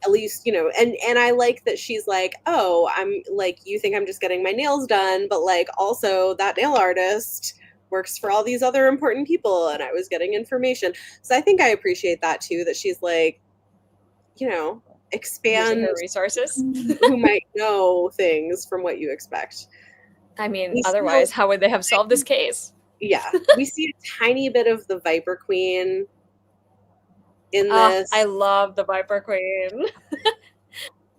at least and I like that she's like, oh, I'm like, you think I'm just getting my nails done, but like also that nail artist works for all these other important people and I was getting information. So I think I appreciate that too, that she's like, expand using her resources. who might know things from what you expect. I mean, otherwise, how would they have solved this case? Yeah, we see a tiny bit of the Viper Queen in this. I love the Viper Queen.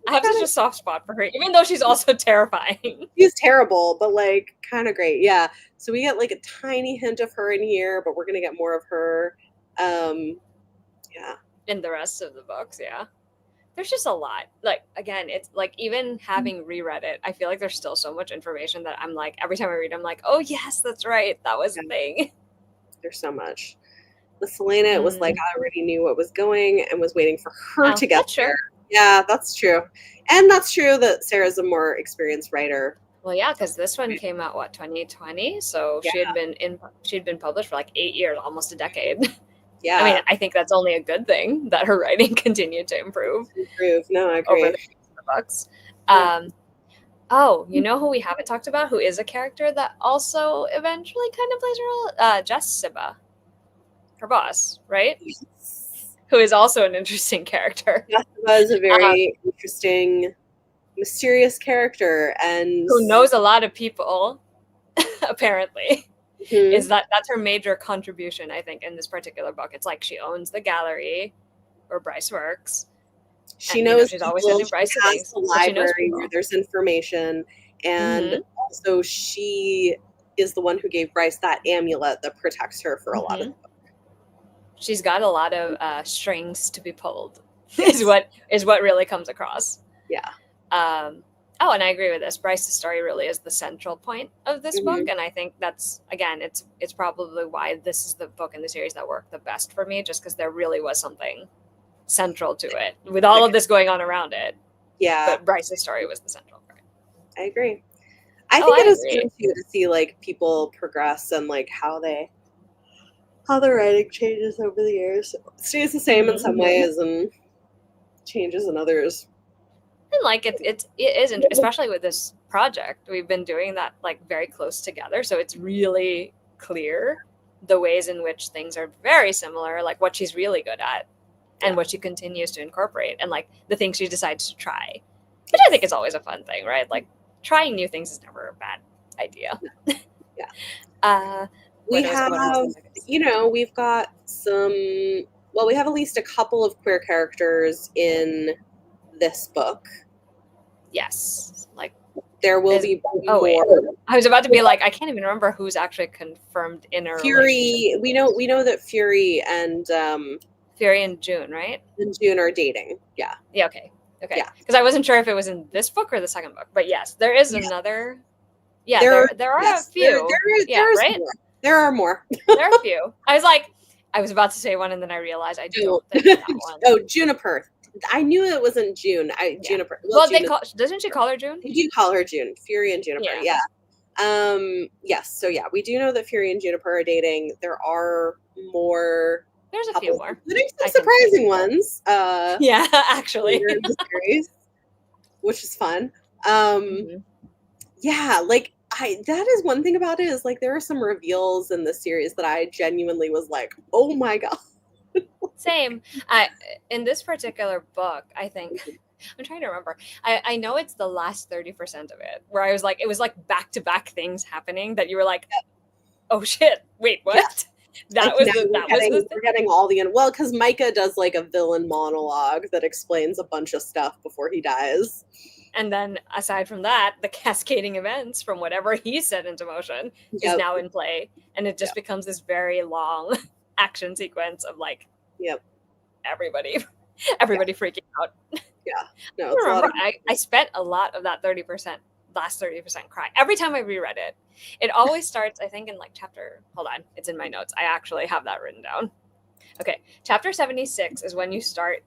I have such a soft spot for her, even though she's also terrifying. She's terrible, but like kind of great. Yeah. So we get like a tiny hint of her in here, but we're gonna get more of her. Yeah. In the rest of the books, yeah. There's just a lot. Like again, it's like even having reread it, I feel like there's still so much information that I'm like every time I read, I'm like, oh yes, that's right, that was the thing. There's so much. With Selena, it was like I already knew what was going and was waiting for her to get there. Yeah, that's true. And that's true that Sarah's a more experienced writer. Well, yeah, because this one came out 2020, so she'd been published for like 8 years, almost a decade. Yeah. I mean, I think that's only a good thing that her writing continued to improve. No, I agree. Over the books. Oh, you know who we haven't talked about, who is a character that also eventually kind of plays a role? Jessica, her boss, right? Yes. Who is also an interesting character. Jessica is a very interesting, mysterious character, and who knows a lot of people, apparently. Is that's her major contribution, I think, in this particular book. It's like she owns the gallery where Bryce works. She knows she's always sending Bryce things. The library where there's information, and also she is the one who gave Bryce that amulet that protects her for a lot of the book. She's got a lot of strings to be pulled. is what really comes across. Yeah. Oh, and I agree with this. Bryce's story really is the central point of this book, and I think that's again, it's probably why this is the book in the series that worked the best for me, just because there really was something central to it with all of this going on around it. Yeah, but Bryce's story was the central part. I agree. I think it is fun too to see like people progress and like how the writing changes over the years. It stays the same in some ways and changes in others. And like it is, especially with this project, we've been doing that like very close together, so it's really clear the ways in which things are very similar, like what she's really good at and what she continues to incorporate, and like the things she decides to try, which I think is always a fun thing, right? Like trying new things is never a bad idea. We have, we've got some, well, we have at least a couple of queer characters in this book. Yes. Like, there will be oh, more. wait. I was about to be like, I can't even remember who's actually confirmed in a Fury. We know that Fury and June, right? And June are dating. Yeah. Yeah. Okay. Okay. Yeah. Because I wasn't sure if it was in this book or the second book, but yes, there is another. Yeah, there are yes, a few. Right? More. There are more. There are a few. I was about to say one, and then I realized I don't think that one. Oh, Juniper. I knew it wasn't June. Juniper. Well, doesn't she call her June? They do call her June. Fury and Juniper. Yeah. Yes. So yeah, we do know that Fury and Juniper are dating. There are more. There's a few more. Including some surprising ones. Yeah, actually. Series, which is fun. Yeah, like that is one thing about it is like there are some reveals in the series that I genuinely was like, oh my god. Same. In this particular book, I think I'm trying to remember. I know it's the last 30% of it where I was like, it was like back-to-back things happening that you were like, oh shit, wait, what? Yeah. We're getting all the well, because Micah does like a villain monologue that explains a bunch of stuff before he dies. And then aside from that, the cascading events from whatever he set into motion is now in play. And it just becomes this very long action sequence of like everybody freaking out. Yeah. No, I remember I spent a lot of that last 30% cry. Every time I reread it, it always starts, I think, in like chapter, hold on, it's in my notes. I actually have that written down. Okay. Chapter 76 is when you start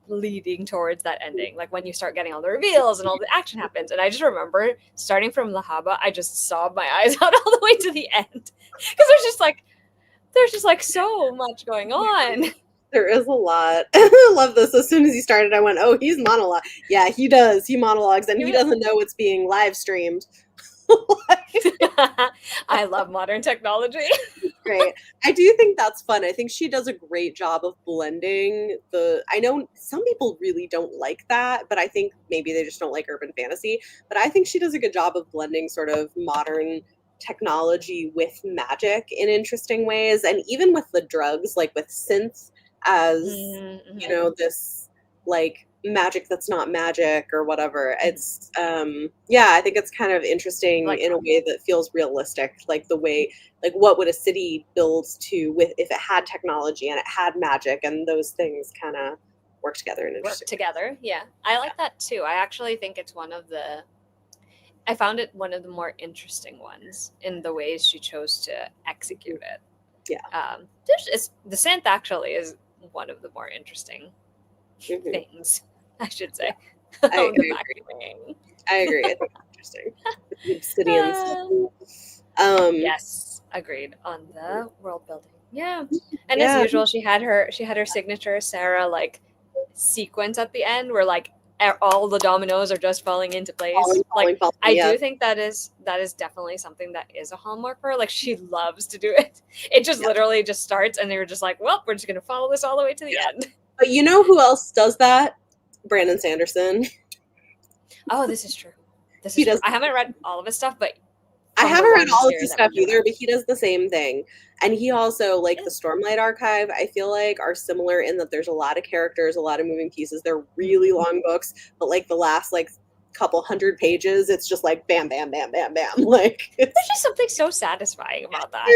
leading towards that ending, like when you start getting all the reveals and all the action happens. And I just remember starting from Lahaba, I just sobbed my eyes out all the way to the end because there's just like so much going on. There is a lot. I love this. As soon as he started, I went, oh, he's monologue. Yeah, he does. He monologues, and he doesn't know it's being live streamed. I love modern technology. Great. I do think that's fun. I think she does a great job of blending I know some people really don't like that, but I think maybe they just don't like urban fantasy. But I think she does a good job of blending sort of modern technology with magic in interesting ways. And even with the drugs, like with synth as, you know, this like magic that's not magic or whatever. It's I think it's kind of interesting in a way that feels realistic, like the way, like what would a city build to with if it had technology and it had magic and those things kind of work together and yeah, I like that too. I actually think it's I found it one of the more interesting ones in the ways she chose to execute it. The synth actually is one of the more interesting things, I should say. I agree. I think it's interesting. Obsidian yes, agreed on the world building. Yeah. And as usual, she had her signature Sarah like sequence at the end where like all the dominoes are just falling into place. I do think that is definitely something that is a hallmark for her. Like she loves to do it. It just literally just starts and they were just like, well, we're just gonna follow this all the way to the end. But you know who else does that? Brandon Sanderson. Oh, this is true. Does. I haven't read all of his stuff, but I haven't read all of his stuff either, but he does the same thing. And he also, like the Stormlight Archive, I feel like are similar in that there's a lot of characters, a lot of moving pieces. They're really long books, but like the last like couple hundred pages, it's just like bam, bam, bam, bam, bam. Like there's just something so satisfying about that.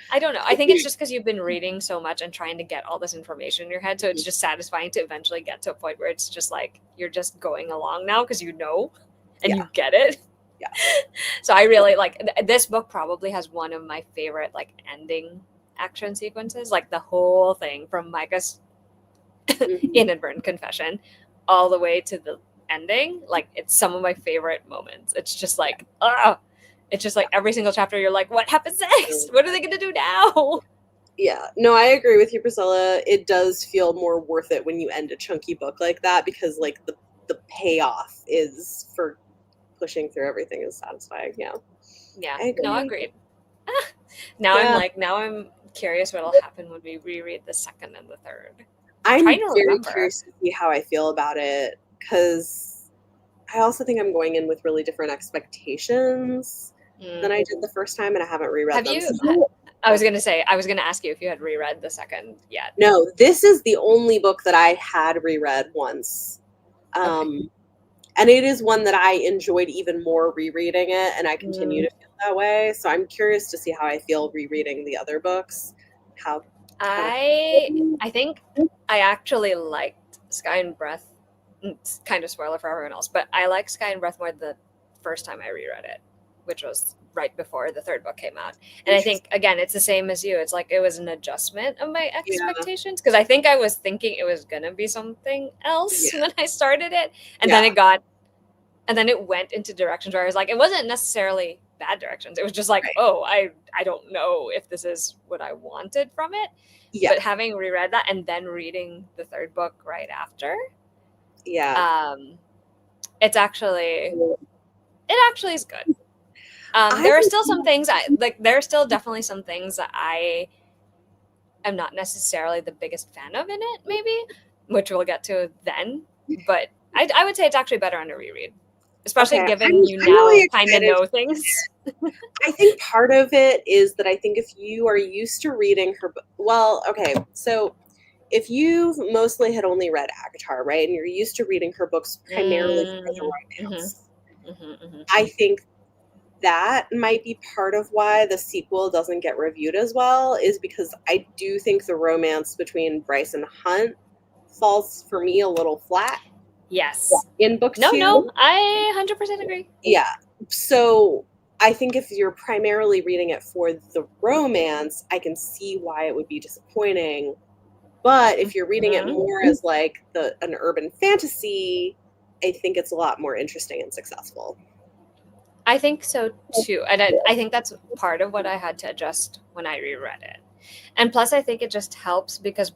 I don't know. I think it's just because you've been reading so much and trying to get all this information in your head. So it's just satisfying to eventually get to a point where it's just like you're just going along now because you know and you get it. Yeah. So I really like this book. Probably has one of my favorite like ending action sequences. Like the whole thing from Micah's inadvertent confession all the way to the ending. Like it's some of my favorite moments. It's just like it's just like every single chapter you're like, what happens next? What are they gonna do now? Yeah, no, I agree with you, Priscilla. It does feel more worth it when you end a chunky book like that because like the payoff is for pushing through everything is satisfying. Yeah, agreed. Now I'm curious what'll happen when we reread the second and the third. I'm very curious to see how I feel about it because I also think I'm going in with really different expectations than I did the first time, and I haven't reread them. I was gonna ask you if you had reread the second yet. No, this is the only book that I had reread once. Okay. And it is one that I enjoyed even more rereading it, and I continue to feel that way. So I'm curious to see how I feel rereading the other books. How I think I actually liked Sky and Breath. It's kind of spoiler for everyone else, but I liked Sky and Breath more the first time I reread it, which was right before the third book came out. And I think again, it's the same as you. It's like it was an adjustment of my expectations because I think I was thinking it was gonna be something else when I started it, and then it went into directions where I was like, it wasn't necessarily bad directions. It was just like, oh, I don't know if this is what I wanted from it. Yeah. But having reread that and then reading the third book right after, it actually is good. There are still some things there are still definitely some things that I am not necessarily the biggest fan of in it, maybe, which we'll get to then. But I would say it's actually better on a reread. Especially given you now really kind of know things. I think part of it is that I think if you are used to reading her, so if you've mostly had only read Akatar, right, and you're used to reading her books primarily for the romance, I think that might be part of why the sequel doesn't get reviewed as well, is because I do think the romance between Bryce and Hunt falls for me a little flat. Yes. In book 2. No, I 100% agree. Yeah. So I think if you're primarily reading it for the romance, I can see why it would be disappointing. But if you're reading it more as like an urban fantasy, I think it's a lot more interesting and successful. I think so too. And I think that's part of what I had to adjust when I reread it. And plus I think it just helps because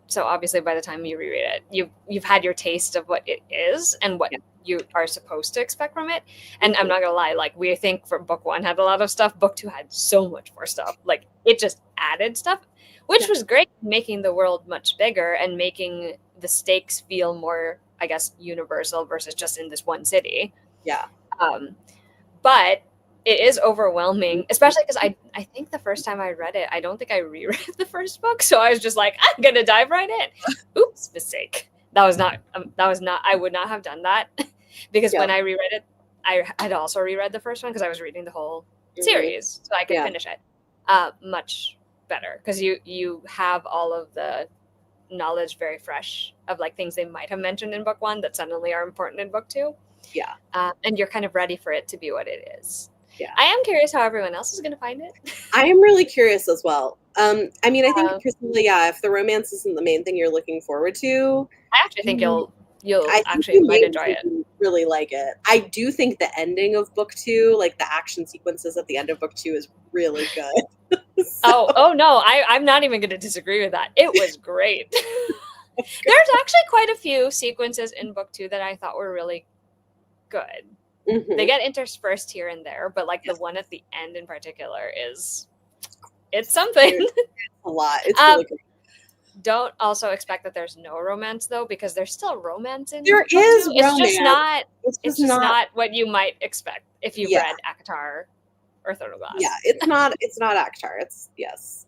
so obviously by the time you reread it, you've had your taste of what it is and what you are supposed to expect from it. And I'm not gonna lie, like we think for book 1 had a lot of stuff, book 2 had so much more stuff. Like it just added stuff, which was great, making the world much bigger and making the stakes feel more, I guess, universal versus just in this one city. Yeah. But it is overwhelming, especially because I think the first time I read it, I don't think I reread the first book. So I was just like, I'm going to dive right in. Oops, mistake. That was not, I would not have done that because when I reread it, I had also reread the first one because I was reading the whole series so I could finish it much better because you have all of the knowledge very fresh of like things they might have mentioned in book 1 that suddenly are important in book 2. Yeah. And you're kind of ready for it to be what it is. Yeah. I am curious how everyone else is going to find it. I am really curious as well. I mean, I think personally, if the romance isn't the main thing you're looking forward to, I actually think you'll actually might enjoy it. Really like it. I do think the ending of book 2, like the action sequences at the end of book 2, is really good. Oh no, I'm not even going to disagree with that. It was great. There's actually quite a few sequences in book 2 that I thought were really good. They get interspersed here and there, but like the one at the end in particular it's something. A lot. It's really good. Don't also expect that there's no romance though, because there's still romance in there is romance. It's just not not what you might expect if you read Akatar or Throne of Glass. Yeah, it's not Akatar. It's yes.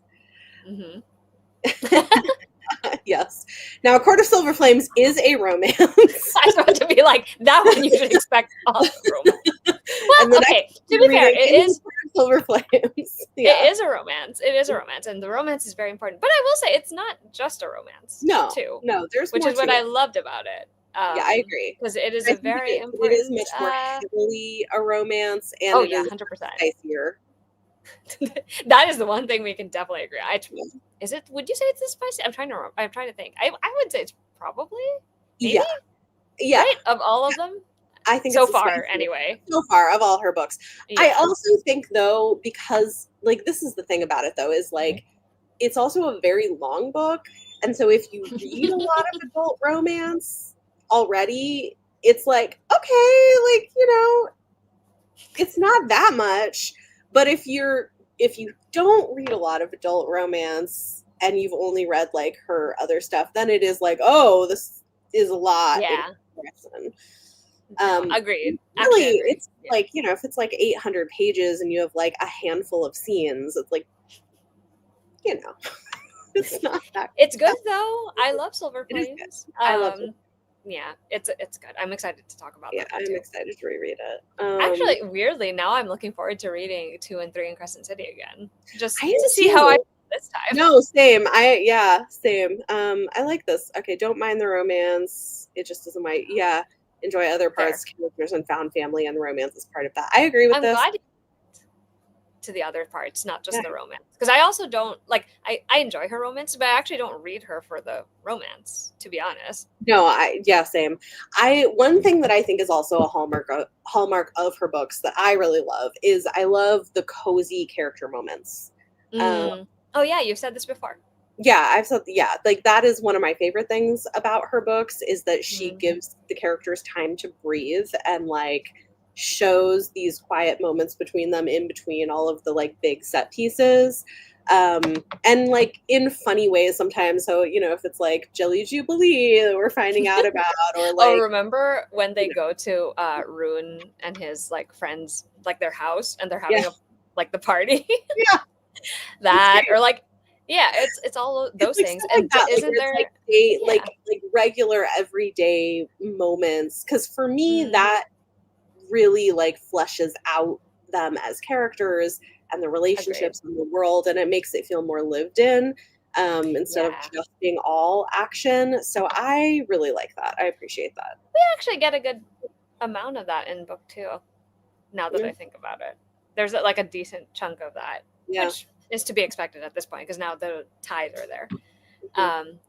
Yes. Now, A Court of Silver Flames is a romance. I was about to be like, that one you should expect all romance. Well, okay, to be fair, it is Silver Flames. It is a romance. It is a romance, and the romance is very important. But I will say, it's not just a romance. No, too. No, there's which more is what I loved about it. Yeah, I agree. Because it is a very important. It is much more heavily a romance, and 100%. Spicier. That is the one thing we can definitely agree. Is it? Would you say it's this spicy? I'm trying to think. I would say it's probably maybe. Yeah. Right? Of all of them, I think so far anyway. So far of all her books, I also think though, because like this is the thing about it though, is like it's also a very long book, and so if you read a lot of adult romance already, it's like okay, like it's not that much. But if you don't read a lot of adult romance and you've only read like her other stuff, then it is like, oh, this is a lot. Yeah. Agreed. Really, it's like, if it's like 800 pages and you have like a handful of scenes, it's like you know, it's not that. It's good though. I love Silver It is good. Plains. I love it. Yeah, it's good. I'm excited to talk about Yeah, that book I'm too. excited to reread it. Actually, weirdly, now I'm looking forward to reading 2 and 3 in Crescent City again, just I am to see how I too. feel this time. No, same. Same. I like this. Okay, don't mind the romance. It just isn't my enjoy other Fair. parts, characters and found family, and the romance is part of that. I agree with I'm this. glad to the other parts, not just Yeah. the romance. Because I also don't like I enjoy her romance, but I actually don't read her for the romance, to be honest. No, same. One thing that I think is also a hallmark of her books that I really love is I love the cozy character moments. Oh yeah, you've said this before. I've said like that is one of my favorite things about her books is that she gives the characters time to breathe and like shows these quiet moments between them in between all of the like big set pieces, and like in funny ways sometimes. So if it's like Jelly Jubilee that we're finding out about, or Oh, like remember when they go to Rune and his like friends, like their house, and they're having the party? yeah, That or like it's all those like things. stuff like And that, like isn't where it's there like they yeah. like regular everyday moments. Because for me, Mm, that really like fleshes out them as characters and the agreed. relationships in the world, and it makes it feel more lived in, instead of Yeah. just being all action. So I really like that. I appreciate that. We actually get a good amount of that in book 2, now that Yeah. I think about it. There's like a decent chunk of that, Yeah. which is to be expected at this point because now the ties are there. Mhm.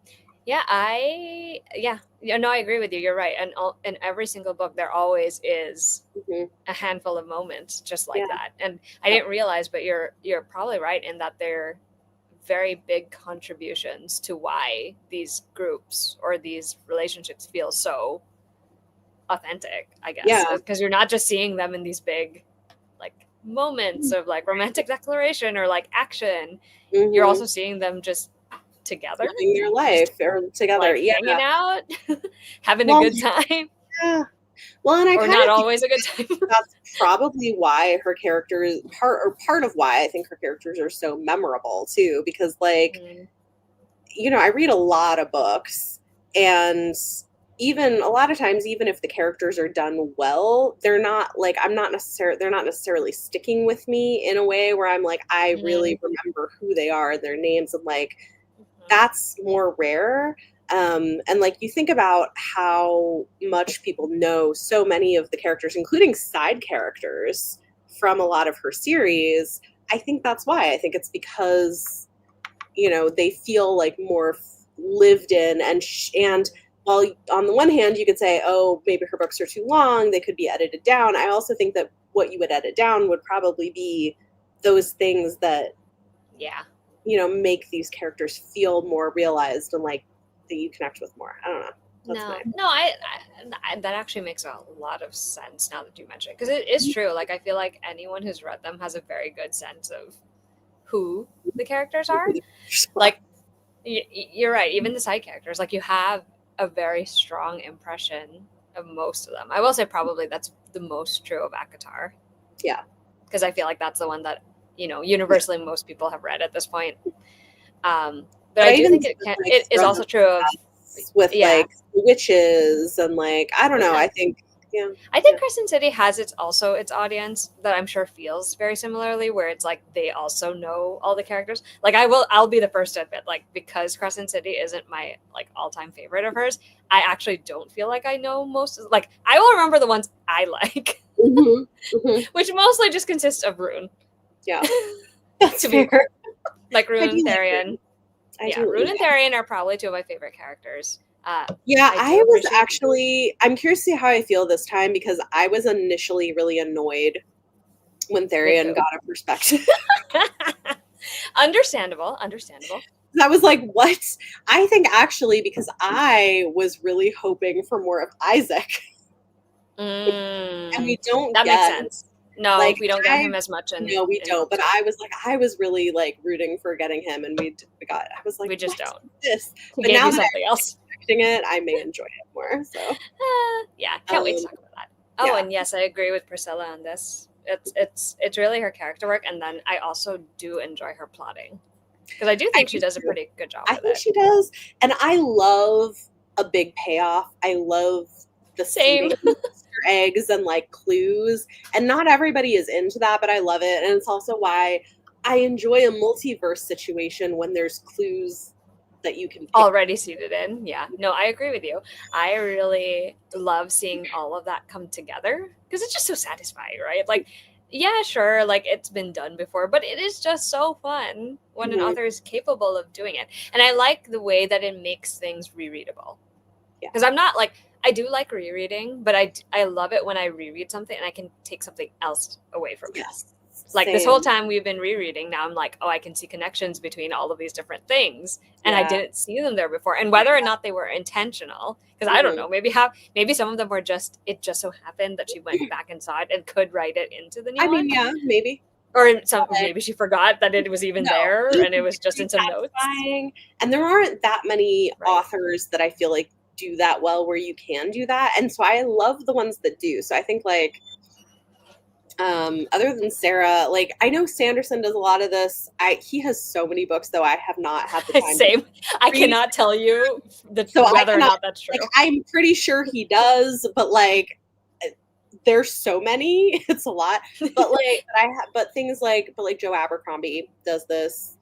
No, I agree with you. You're right. And in every single book, there always is Mhm. a handful of moments just Yeah. like that. And I Yeah. didn't realize, but you're probably right in that they're very big contributions to why these groups or these relationships feel so authentic, I guess, Yeah. because you're not just seeing them in these big like moments of like romantic declaration or like action. You're Mhm. also seeing them just together, Living their just life or together. like Yeah. hanging out, having a Well, good time, yeah. Well, and I or kind not of think always a good time. that's probably why her characters part of why I think her characters are so memorable too, because like Mm, I read a lot of books, and even a lot of times, even if the characters are done well, they're not necessarily sticking with me in a way where I'm like, I mm, really remember who they are, their names, and like mhm. that's more rare. And like you think about how much people know so many of the characters, including side characters from a lot of her series. I think that's why. I think it's because they feel like more lived in, and while on the one hand you could say, oh, maybe her books are too long, they could be edited down. I also think that what you would edit down would probably be those things that Yeah. make these characters feel more realized and like that you connect with more. I don't know. That's No, my no, that actually makes a lot of sense now that you mention it because it is true. Like I feel like anyone who's read them has a very good sense of who the characters are. Like you're right. Even the side characters, like you have a very strong impression of most of them. I will say probably that's the most true of Akatar yeah. because I feel like that's the one that universally most people have read at this point. But But I I do even think think, like it is from also the true of past with yeah. like witches and like I don't know. Yeah. I think yeah, I yeah. think Crescent City has its audience that I'm sure feels very similarly, where it's like they also know all the characters. Like I'll be the first to admit, like because Crescent City isn't my like all time favorite of hers, I actually don't feel like I know most. Like I will remember the ones I like, Hmm. Hmm. which mostly just consists of Rune. Yeah, that's To be fair. like I Rune do and like Therian. Ruby. I Yeah, do. Rune and Therian are probably two of my favorite characters. Yeah, I I do was appreciate. actually. I'm curious to see how I feel this time because I was initially really annoyed when Me Therian too. got a perspective. Understandable. I was like, what? I think actually because I was really hoping for more of Isaac, and we don't That makes get sense. No, like we don't get I him as much no, we in don't. book But 2. I was like, I was really like rooting for getting him, and we got. I was like, We just what don't. is this? He But gave now you that something I'm else. expecting it, I may enjoy it more. So Yeah, can't wait to um, talk about that. Oh, yeah, and yes, I agree with Priscilla on this. It's really her character work, and then I also do enjoy her plotting. Because I do I think she do does a too. pretty good job I with think it. she does. And I love a big payoff. I love the Same. seeding Easter eggs and like clues. And not everybody is into that, but I love it. And it's also why I enjoy a multiverse situation when there's clues that you can pick. Already seated in. Yeah. No, I agree with you. I really love seeing all of that come together because it's just so satisfying, right? Like, yeah, sure, like it's been done before, but it is just so fun when an Mhm. author is capable of doing it. And I like the way that it makes things rereadable. Yeah. Because I'm not like, I do like rereading, but I love it when I reread something and I can take something else away from it. Yes. Like this Same. whole time we've been rereading, now I'm like, oh, I can see connections between all of these different things, and I Yeah. didn't see them there before. And whether or not they were intentional, because I don't Mhm. know, maybe some of them were just, it just so happened that she went back inside and could write it into the new I mean, one, yeah, maybe. or some But maybe she forgot that it was even no, there and it was it's just very in some notes. satisfying. And there aren't that many Right. authors that I feel like do that well where you can do that. And so I love the ones that do. So I think like other than Sarah, like I know Sanderson does a lot of this. He has so many books though I have not had the time to Same. I read. cannot tell you So I whether or cannot, not that's true. like I'm pretty sure he does, but like there's so many, it's a lot. But like but things like Joe Abercrombie does this.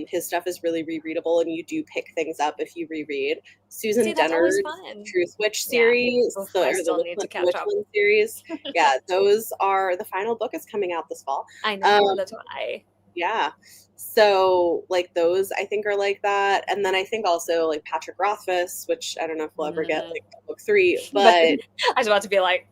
His stuff is really rereadable and you do pick things up if you reread. Susan See, that's always Dennard's fun. Truth Witch Yeah. series, Oof, I or still the need to catch up. Witchland series. Yeah, those are, the final book is coming out this fall. I know, that's why. Yeah. So like those I think are like that. And then I think also like Patrick Rothfuss, which I don't know if we'll ever get like book 3, But but I was about to be like,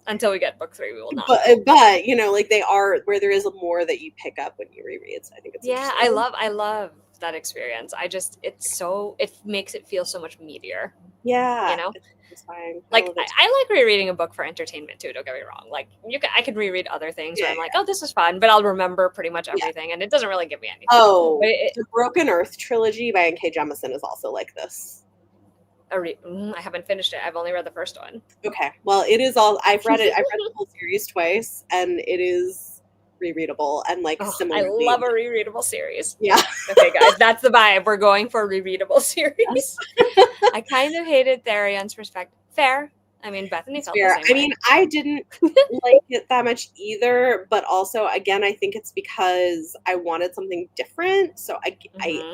until we get book 3, we will not. but you know, like they are where there is more that you pick up when you reread. So I think it's Yeah, interesting. I love that experience. It makes it feel so much meatier. Yeah, You know? it's fine. Like I like rereading a book for entertainment too, don't get me wrong. Like I could reread other things where I'm like, oh, this is fun, but I'll remember pretty much everything and it doesn't really give me anything. Oh, But the Broken Earth trilogy by N.K. Jemisin is also like this. I haven't finished it. I've only read the first one. Okay. Well, it is all, I've read the whole series twice and it is rereadable and like similarly. I love a rereadable series. Yeah. Okay, guys, that's the vibe. We're going for a rereadable series. I kind of hated Therion's perspective. Fair. I mean, Bethany felt the same way. I mean, I didn't like it that much either, but also again, I think it's because I wanted something different. So and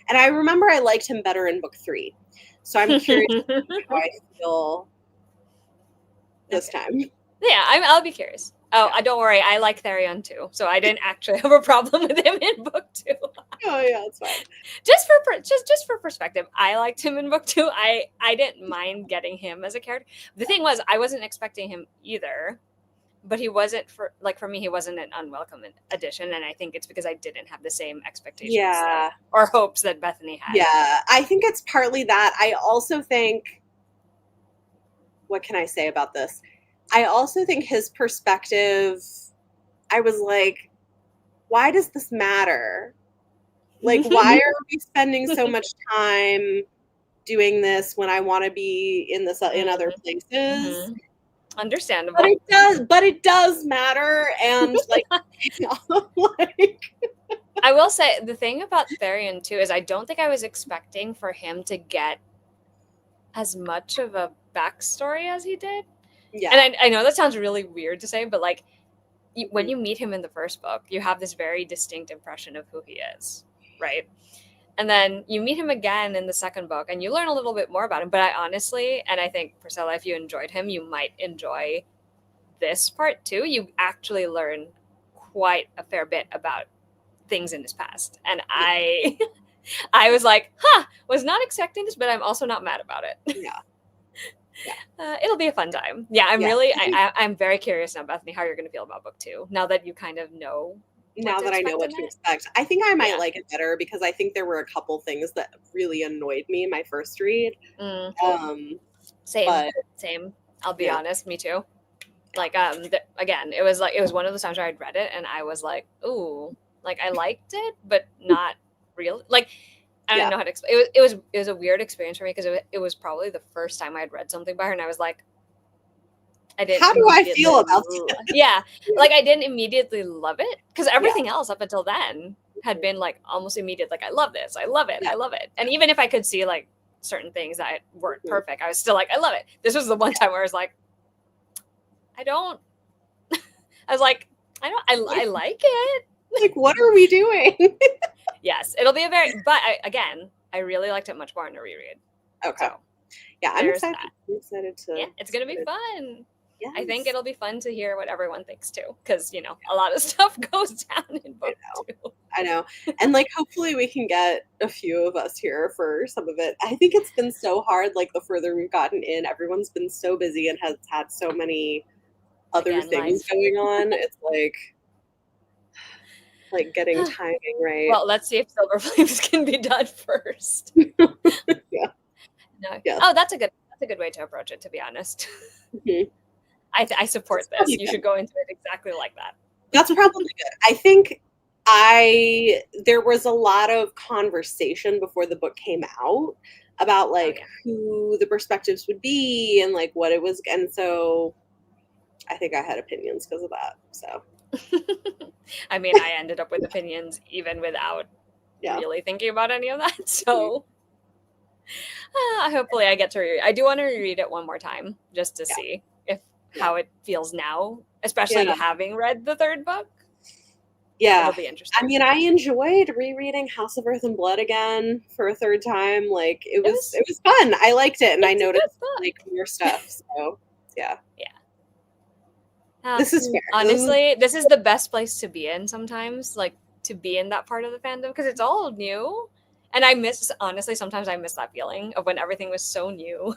I remember I liked him better in book 3. So I'm curious how I feel this time. Yeah, I'll be curious. Oh, don't worry. I like Therion too, so I didn't actually have a problem with him in book 2. Oh yeah, that's fine. Just for perspective, I liked him in book 2. I didn't mind getting him as a character. The thing was, I wasn't expecting him either, but he wasn't for me. He wasn't an unwelcome addition, and I think it's because I didn't have the same expectations or hopes that Bethany had. Yeah, I think it's partly that. I also think, what can I say about this? I also think his perspective, I was like, why does this matter? Like, why are we spending so much time doing this when I want to be in other places? Understandable. But it does matter. And like, I will say the thing about Therion too is I don't think I was expecting for him to get as much of a backstory as he did. Yeah. And I know that sounds really weird to say, but like when you meet him in the first book, you have this very distinct impression of who he is, right? And then you meet him again in the second book and you learn a little bit more about him. But I honestly, and I think Priscilla, if you enjoyed him, you might enjoy this part too. You actually learn quite a fair bit about things in his past. And I was like, was not expecting this, but I'm also not mad about it. Yeah. It'll be a fun time. Yeah, I'm very curious now, Bethany, how you're going to feel about book 2 now that you kind of know. Now that I know what to expect, I think I might like it better because I think there were a couple things that really annoyed me in my first read. Same. I'll be honest, me too. Like, again, it was one of those times where I'd read it and I was like, ooh, like I liked it, but not really. Like, I don't know how to explain. It was a weird experience for me because it was probably the first time I had read something by her, and I was like, I didn't. How do I feel about it? Yeah, like I didn't immediately love it because everything else up until then had been like almost immediate, like I love this, I love it, Yeah. I love it. And even if I could see like certain things that weren't Mhm. perfect, I was still like, I love it. This was the one time where I was like, I don't. I was like, I like it. Like, what are we doing? Yes, it'll be a very. But again, I really liked it much more in a reread. Okay. So Yeah, I'm there's excited. that. I'm excited to. Yeah, it's gonna be fun. Yes. I think it'll be fun to hear what everyone thinks too, because a lot of stuff goes down in book two. I know. And like hopefully we can get a few of us here for some of it. I think it's been so hard, like the further we've gotten in, everyone's been so busy and has had so many other Again, things life. going on. It's like getting timing right. Well, let's see if Silver Flames can be done first. Yeah. No. Yeah. Oh, that's a good way to approach it, to be honest. Mhm. I support That's this. You should go into it exactly like that. That's probably good. I think there was a lot of conversation before the book came out about like who the perspectives would be and like what it was, and so I think I had opinions because of that. So I mean, I ended up with opinions even without really thinking about any of that. So hopefully I get to reread. I do want to reread it one more time just to see if how it feels now, especially having read the third book. Yeah. It'll be interesting. I mean, I enjoyed rereading House of Earth and Blood again for a third time. Like it was fun. I liked it, and I noticed like more stuff. So yeah. This is fair. Honestly, this is the best place to be in sometimes, like to be in that part of the fandom, because it's all new. And honestly, sometimes I miss that feeling of when everything was so new.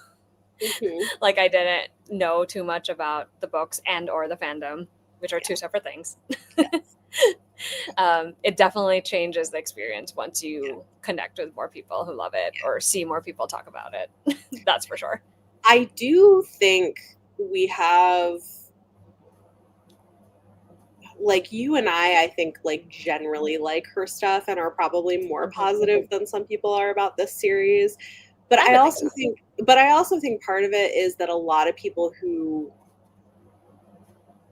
Mm-hmm. Like I didn't know too much about the books and or the fandom, which are two separate things. It definitely changes the experience once you connect with more people who love it or see more people talk about it. That's for sure. I do think we have, like you and I think like generally like her stuff and are probably more positive than some people are about this series. But I also think part of it is that a lot of people who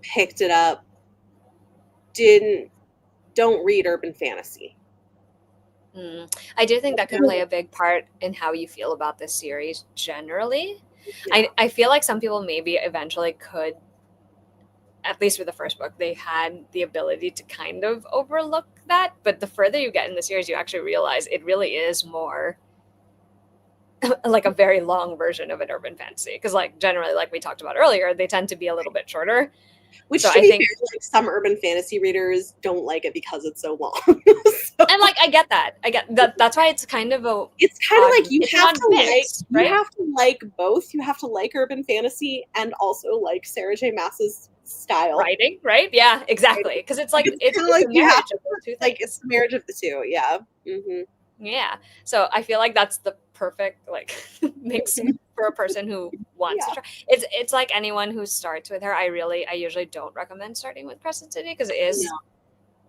picked it up don't read urban fantasy. I do think that could play a big part in how you feel about this series generally. Yeah. I feel like some people maybe eventually could, at least with the first book, they had the ability to kind of overlook that. But the further you get in the series, you actually realize it really is more like a very long version of an urban fantasy. Because like generally, like we talked about earlier, they tend to be a little bit shorter. Which so I think fair, like, some urban fantasy readers don't like it because it's so long. So. And like I get that. That's why it's kind of it's kind of like you have to mix, like right? You have to like both. You have to like urban fantasy and also like Sarah J Maas's style writing, right? Yeah, exactly. Because it's like it's like you have to, like it's the marriage of the two. Yeah. Mm-hmm. Yeah. So I feel like that's the perfect like mix for a person who wants to try. It's like anyone who starts with her. I usually don't recommend starting with Crescent City because it is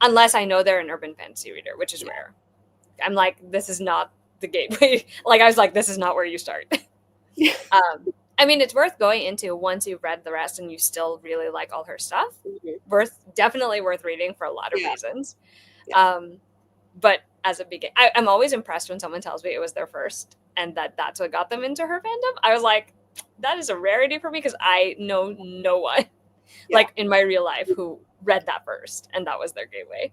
unless I know they're an urban fantasy reader, which is rare. I'm like, this is not the gateway. Like I was like, this is not where you start. I mean, it's worth going into once you've read the rest and you still really like all her stuff. Definitely worth reading for a lot of reasons. But as a beginner, I'm always impressed when someone tells me it was their first and that's what got them into her fandom. I was like, that is a rarity for me because I know no one like in my real life who read that first and that was their gateway.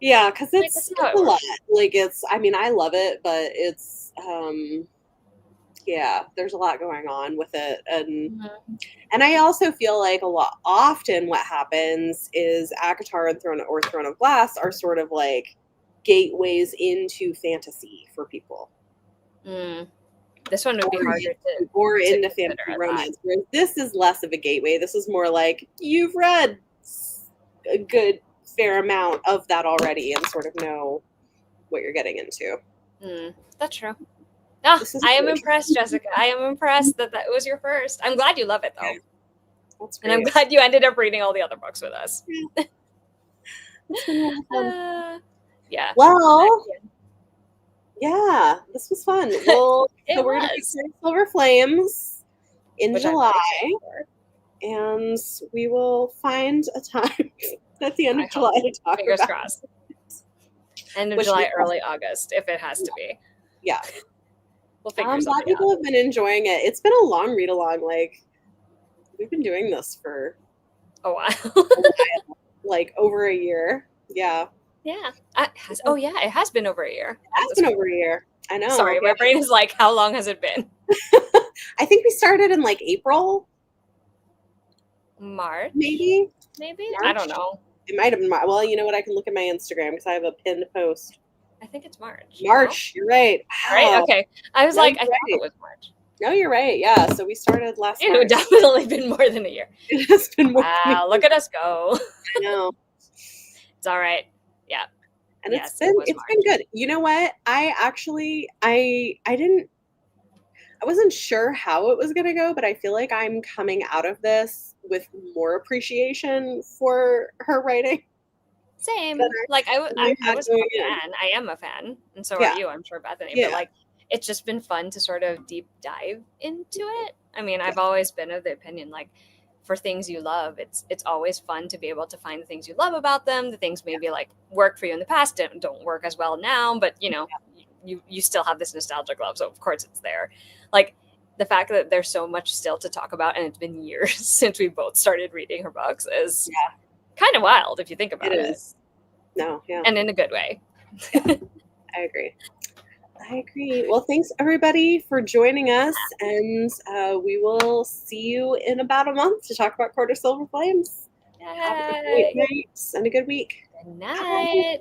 Yeah, because it's a lot. Like I mean, I love it, but it's there's a lot going on with it, and I also feel like often what happens is ACOTAR and Throne of Glass are sort of like gateways into fantasy for people. This one would be harder to or into fantasy romance. Whereas this is less of a gateway. This is more like you've read a good fair amount of that already and sort of know what you're getting into. That's true. Oh, I am impressed, Jessica. I am impressed that was your first. I'm glad you love it though. That's great. And I'm glad you ended up reading all the other books with us. Yeah. Well, yeah, this was fun. Well, so we're going to be Silver Flames in July, and we will find a time at the end of July to talk fingers about crossed. End of Which July, makes us- early August, if it has to be. Yeah. We'll figure I'm glad something people out. have been enjoying it. It's been a long read along. Like, we've been doing this for A while. a while, like over a year. Yeah. Yeah. It has been over a year. It has been over a year. I know. Sorry, Yeah. my brain is like, how long has it been? I think we started in like April, March? maybe. Maybe? March? I don't know. It might have been March. Well, you know what? I can look at my Instagram because I have a pinned post. I think it's March. March. You're right. No? Right? Wow. Okay. I was No, like, you're I thought right. it was March. No, you're right. Yeah. So we started last It March. would definitely been more than a year. It has been more than a Wow, look year. at us go. I know. It's all right. Yeah. And Yes, it's it was been good. You know what? I actually I wasn't sure how it was gonna go, but I feel like I'm coming out of this with more appreciation for her writing Same. than Like I I had was a going in. fan. I am a fan, and so Yeah. are you, I'm sure, Bethany. Yeah. But like, it's just been fun to sort of deep dive into it. I mean, I've always been of the opinion like, for things you love, it's always fun to be able to find the things you love about them. The things maybe like work for you in the past don't work as well now, but you know, you still have this nostalgic love, so of course it's there. Like the fact that there's so much still to talk about, and it's been years since we both started reading her books is kind of wild if you think about it. It is. No, yeah. And in a good way. I agree. I agree. Well, thanks everybody for joining us, and we will see you in about a month to talk about Court of Silver Flames. Have a great night and a good week. Good night. Bye.